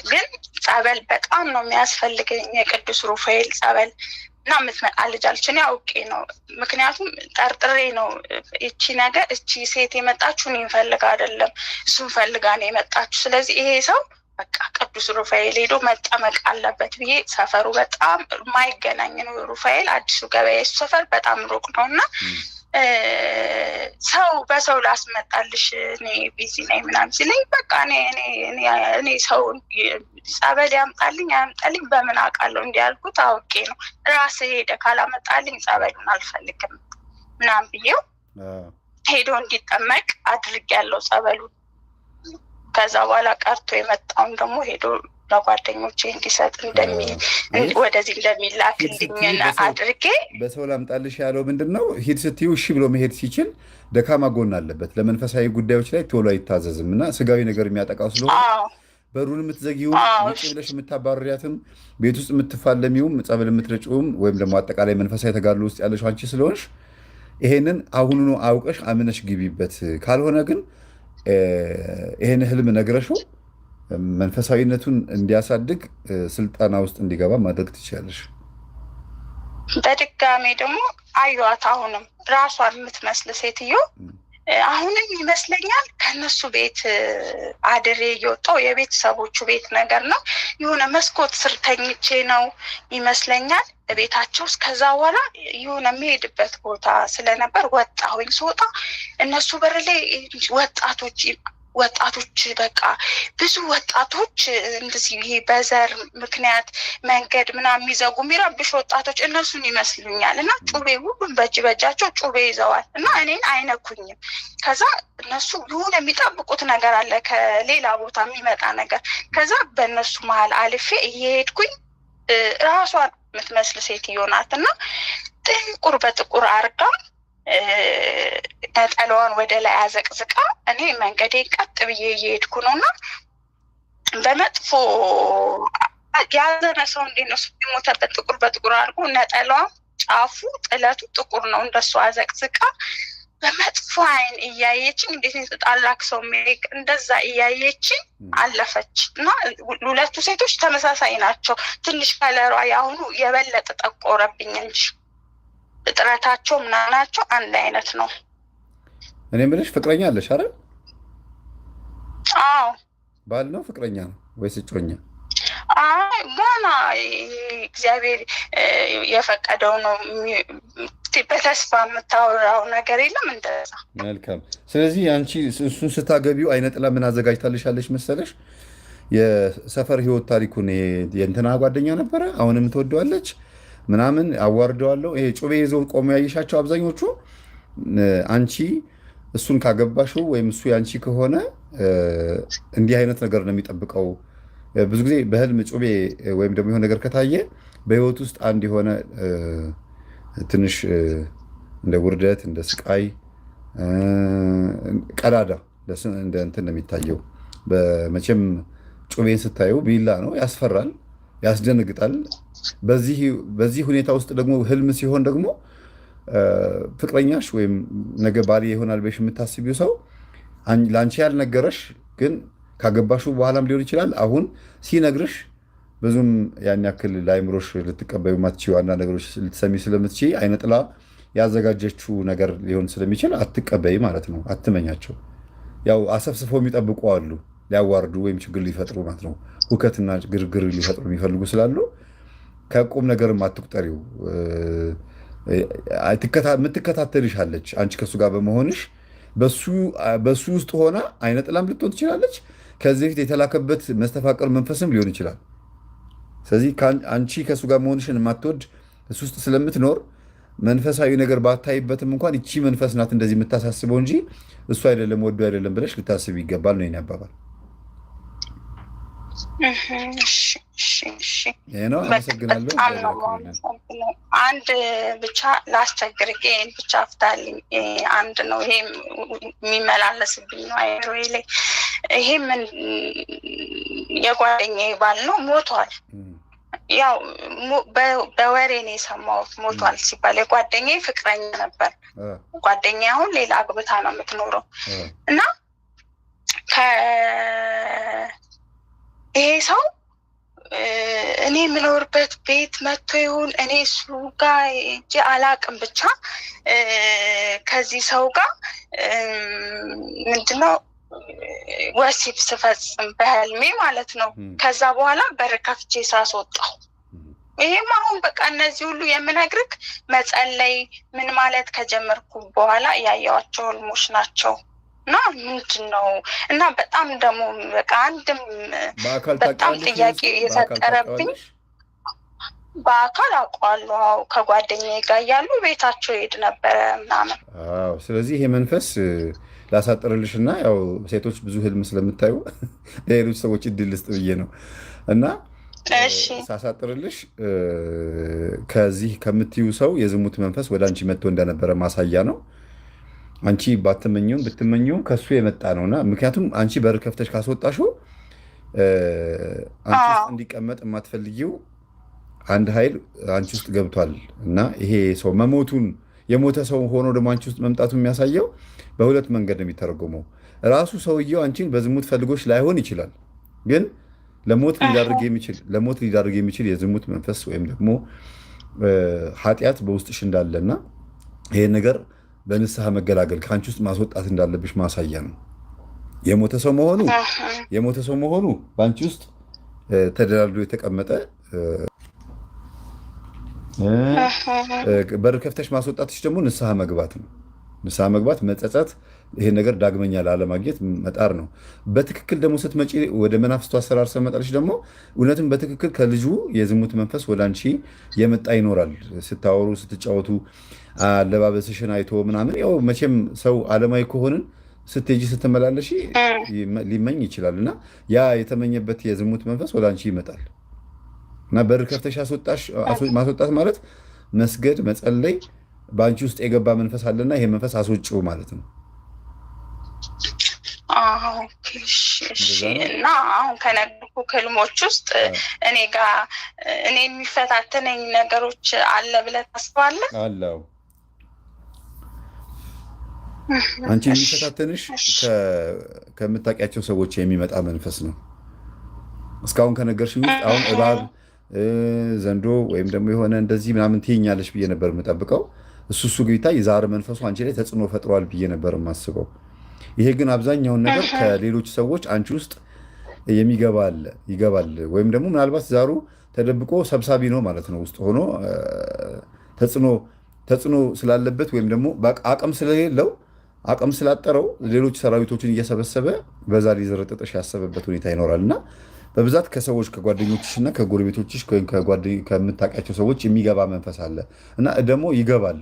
ግን ጸበል በጣም ነው የሚያስፈልገኝ የቅዱስ ሩፋኤል ጸበል እና የምትመጣ ልጅ አለች። እኔ አውቄ ነው፣ ምክንያቱም ጠርጥሬ ነው እቺ ነገር እቺ ሴት የመጣችሁ እኔን ፈልጋ አይደለም እሱን ፈልጋ ነው የመጣችሁ። ስለዚህ ይሄ ሰው በቃ ቅዱስ ሩፋኤል ሄዶ መጠመቅ አለበት ብዬ ሰፈሩ በጣም የማይገናኝ ነው። ሩፋኤል አዲሱ ገበያ የሱ ሰፈር በጣም ሩቅ ነው እና ሰው በሰው ላስመጣልሽ እኔ ቢዚ ነኝ ምናምን ሲለኝ በቃ እኔ ሰው ጸበል ያምጣልኝ አያምጣልኝ በምን አውቃለሁ? እንዲህ ያልኩት አውቄ ነው። ራስህ ሄደህ ካላመጣልኝ ጸበሉን አልፈልግም ምናምን ብዬው ሄዶ እንዲጠመቅ አድርጌያለሁ ጸበሉን። ከዛ በኋላ ቀርቶ የመጣውን ደግሞ ሄዶ ለጓደኞቼ እንዲሰጥ ወደዚህ እንደሚላክልኝ አድርጌ በሰው ላምጣልሽ ያለው ምንድን ነው? ሂድ ስትዩ እሺ ብሎ መሄድ ሲችል ደካማ ጎን አለበት። ለመንፈሳዊ ጉዳዮች ላይ ቶሎ አይታዘዝም እና ስጋዊ ነገር የሚያጠቃው ስለሆነ በሩን የምትዘጊውም ውጭ ብለሽ የምታባረሪያትም ቤት ውስጥ የምትፋለሚውም ጸበል የምትረጭውም ወይም ደግሞ አጠቃላይ መንፈሳዊ ተጋድሎ ውስጥ ያለሽው አንቺ ስለሆንሽ ይሄንን አሁኑኑ አውቀሽ አምነሽ ግቢበት። ካልሆነ ግን ይሄን ህልም ነግረሽው መንፈሳዊነቱን እንዲያሳድግ ስልጠና ውስጥ እንዲገባ ማድረግ ትችላለሽ። በድጋሜ ደግሞ አዩዋት አሁንም ራሷን የምትመስል ሴትዮ አሁንም ይመስለኛል ከነሱ ቤት አድሬ እየወጣሁ የቤተሰቦቹ ቤት ነገር ነው የሆነ መስኮት ስር ተኝቼ ነው ይመስለኛል ቤታቸው። ከዛ በኋላ የሆነ የሚሄድበት ቦታ ስለነበር ወጣሁኝ። ስወጣ እነሱ በር ላይ ወጣቶች በቃ ብዙ ወጣቶች እንደዚህ ይሄ በዘር ምክንያት መንገድ ምናምን የሚዘጉ የሚረብሽ ወጣቶች እነሱን ይመስሉኛል። እና ጩቤ ሁሉም በእጃቸው ጩቤ ይዘዋል እና እኔን አይነኩኝም። ከዛ እነሱ የሆነ የሚጠብቁት ነገር አለ ከሌላ ቦታ የሚመጣ ነገር። ከዛ በእነሱ መሀል አልፌ እየሄድኩኝ ራሷን የምትመስል ሴትዮ ናት እና ጥቁር በጥቁር አርጋ ነጠላዋን ወደ ላይ አዘቅዝቃ እኔ መንገዴን ቀጥ ብዬ እየሄድኩ ነው እና በመጥፎ ያዘነ ሰው እንዴት ነው የሚሞተበት? ጥቁር በጥቁር አድርጎ ነጠላዋ ጫፉ ጥለቱ ጥቁር ነው። እንደሱ አዘቅዝቃ በመጥፎ አይን እያየችኝ እንዴት የተጣላክ ሰው እንደዛ እያየችኝ አለፈች እና ሁለቱ ሴቶች ተመሳሳይ ናቸው። ትንሽ ከለሯ ያሁኑ የበለጠ ጠቆረብኝ እንጂ እጥረታቸው ምናናቸው አንድ አይነት ነው። እኔ የምልሽ ፍቅረኛ አለሽ አይደል? አዎ። ባል ነው ፍቅረኛ ነው ወይስ እጮኛ? ገና እግዚአብሔር የፈቀደው ነው። በተስፋ የምታወራው ነገር የለም እንደዛ። መልካም። ስለዚህ አንቺ እሱን ስታገቢው አይነ ጥላ ምን አዘጋጅታልሻለች መሰለሽ? የሰፈር ህይወት ታሪኩን የእንትና ጓደኛ ነበረ አሁንም ትወደዋለች ምናምን አዋርደዋለሁ። ይሄ ጩቤ ይዘው ቆሞ ያየሻቸው አብዛኞቹ አንቺ እሱን ካገባሽው ወይም እሱ ያንቺ ከሆነ እንዲህ አይነት ነገር ነው የሚጠብቀው። ብዙ ጊዜ በህልም ጩቤ ወይም ደግሞ የሆነ ነገር ከታየ በህይወት ውስጥ አንድ የሆነ ትንሽ እንደ ውርደት፣ እንደ ስቃይ፣ ቀዳዳ እንደ እንትን ነው የሚታየው። በመቼም ጩቤን ስታየው ቢላ ነው፣ ያስፈራል፣ ያስደነግጣል። በዚህ ሁኔታ ውስጥ ደግሞ ህልም ሲሆን ደግሞ ፍቅረኛሽ ወይም ነገ ባሌ ይሆናል ብለሽ የምታስቢው ሰው ለአንቺ ያልነገረሽ ግን ካገባሹ በኋላም ሊሆን ይችላል አሁን ሲነግርሽ ብዙም ያን ያክል ለአይምሮሽ ልትቀበዩ ማትችው አንዳንድ ነገሮች ልትሰሚ ስለምትችይ አይነ ጥላ ያዘጋጀችው ነገር ሊሆን ስለሚችል አትቀበይ ማለት ነው። አትመኛቸው። ያው አሰፍስፎ የሚጠብቁ አሉ ሊያዋርዱ ወይም ችግር ሊፈጥሩ ማለት ነው። ሁከትና ግርግር ሊፈጥሩ የሚፈልጉ ስላሉ ከቁም ነገርም አትቁጠሪው። የምትከታተልሽ አለች። አንቺ ከሱ ጋር በመሆንሽ በሱ ውስጥ ሆና አይነ ጥላም ልትሆን ትችላለች። ከዚህ በፊት የተላከበት መስተፋቀር መንፈስም ሊሆን ይችላል። ስለዚህ አንቺ ከሱ ጋር መሆንሽን የማትወድ እሱ ውስጥ ስለምትኖር መንፈሳዊ ነገር ባታይበትም እንኳን ይቺ መንፈስ ናት እንደዚህ የምታሳስበው እንጂ እሱ አይደለም ወዶ አይደለም ብለሽ ልታስብ ይገባል ነው የኔ አባባል። ይሄ ነው። አመሰግናለሁ። አንድ ብቻ ላስቸግር፣ ይሄን ብቻ አፍታልኝ። አንድ ነው ይሄ የሚመላለስብኝ ነው አይሮዬ ላይ። ይሄ ምን የጓደኛዬ ባል ነው ሞቷል። ያው በወሬ ነው የሰማሁት ሞቷል ሲባል። የጓደኛዬ ፍቅረኛ ነበር። ጓደኛዬ አሁን ሌላ አግብታ ነው የምትኖረው እና ይሄ ሰው እኔ የምኖርበት ቤት መጥቶ ይሁን እኔ እሱ ጋር እንጂ አላቅም፣ ብቻ ከዚህ ሰው ጋር ምንድነው ወሲብ ስፈጽም በህልሜ ማለት ነው። ከዛ በኋላ በር ከፍቼ ሳስወጣው። ይሄም አሁን በቃ እነዚህ ሁሉ የምነግርህ መጸለይ ምን ማለት ከጀመርኩ በኋላ ያየኋቸው ህልሞች ናቸው። እና ምንድን ነው እና በጣም ደግሞ በቃ አንድም በጣም ጥያቄ የፈጠረብኝ በአካል አውቀዋለሁ። ከጓደኛዬ ጋር ያሉ ቤታቸው ሄድ ነበረ ምናምን። ስለዚህ ይሄ መንፈስ ላሳጥርልሽና ያው ሴቶች ብዙ ህልም ስለምታዩ ለሌሎች ሰዎች እድል ልስጥ ብዬ ነው እና ሳሳጥርልሽ ከዚህ ከምትዩ ሰው የዝሙት መንፈስ ወደ አንቺ መጥቶ እንደነበረ ማሳያ ነው። አንቺ ባትመኘውም ብትመኘውም ከሱ የመጣ ነውና ምክንያቱም አንቺ በር ከፍተሽ ካስወጣሽው አንቺ ውስጥ እንዲቀመጥ የማትፈልጊው አንድ ኃይል አንቺ ውስጥ ገብቷል እና ይሄ ሰው መሞቱን የሞተ ሰው ሆኖ ደግሞ አንቺ ውስጥ መምጣቱን የሚያሳየው በሁለት መንገድ ነው የሚተረጎመው። ራሱ ሰውየው አንቺን በዝሙት ፈልጎች ላይሆን ይችላል፣ ግን ለሞት ሊዳርግ የሚችል የዝሙት መንፈስ ወይም ደግሞ ኃጢአት በውስጥሽ እንዳለና ይሄን ነገር በንስሐ መገላገል ከአንቺ ውስጥ ማስወጣት እንዳለብሽ ማሳያ ነው። የሞተ ሰው መሆኑ በአንቺ ውስጥ ተደላድሎ የተቀመጠ በር ከፍተሽ ማስወጣትሽ ደግሞ ንስሐ መግባት ነው። ንስሐ መግባት መጸጸት፣ ይሄን ነገር ዳግመኛ ላለማግኘት መጣር ነው። በትክክል ደግሞ ስትመጪ ወደ መናፍስቱ አሰራር ስለመጣልሽ ደግሞ እውነትም በትክክል ከልጁ የዝሙት መንፈስ ወደ አንቺ የመጣ ይኖራል። ስታወሩ ስትጫወቱ አለባበስሽን አይቶ ምናምን ያው መቼም ሰው ዓለማዊ ከሆንን ስትሄጂ ስትመላለሽ ሊመኝ ይችላል እና ያ የተመኘበት የዝሙት መንፈስ ወደ አንቺ ይመጣል እና በር ከፍተሽ ማስወጣት ማለት መስገድ፣ መጸለይ፣ በአንቺ ውስጥ የገባ መንፈስ አለና ይሄ መንፈስ አስወጪው ማለት ነው። እና አሁን ከነገርኩ ህልሞች ውስጥ እኔ የሚፈታተነኝ ነገሮች አለ ብለህ ታስባለህ? አለው። አንቺ የሚፈታተንሽ ከምታውቂያቸው ሰዎች የሚመጣ መንፈስ ነው። እስካሁን ከነገርሽኝ ውስጥ አሁን እባብ፣ ዘንዶ ወይም ደግሞ የሆነ እንደዚህ ምናምን ትይኛለሽ ብዬ ነበር የምጠብቀው። እሱ ግቢታ የዛር መንፈሱ አንቺ ላይ ተጽዕኖ ፈጥሯል ብዬ ነበር የማስበው። ይሄ ግን አብዛኛውን ነገር ከሌሎች ሰዎች አንቺ ውስጥ ይገባል ወይም ደግሞ ምናልባት ዛሩ ተደብቆ ሰብሳቢ ነው ማለት ነው። ውስጥ ሆኖ ተጽዕኖ ስላለበት ወይም ደግሞ አቅም ስለሌለው አቅም ስላጠረው ሌሎች ሰራዊቶችን እየሰበሰበ በዛ ሊዘረጥጥሽ ያሰበበት ሁኔታ ይኖራል እና በብዛት ከሰዎች ከጓደኞችሽና ከጎረቤቶችሽ ከምታውቂያቸው ሰዎች የሚገባ መንፈስ አለ እና ደግሞ ይገባል።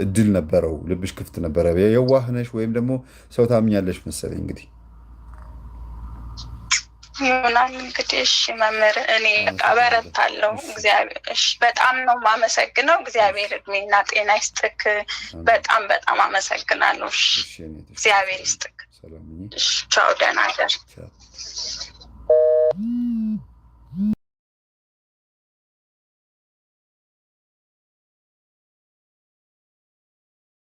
እድል ነበረው፣ ልብሽ ክፍት ነበረ፣ የዋህ ነሽ ወይም ደግሞ ሰው ታምኛለሽ መሰለኝ እንግዲህ ይሆናል እንግዲህ። እሺ መምህር፣ እኔ አበረታለሁ። በጣም ነው የማመሰግነው። እግዚአብሔር እድሜና ጤና ይስጥክ። በጣም አመሰግናለሁ። እግዚአብሔር ይስጥክ። ቻው፣ ደህና እደር።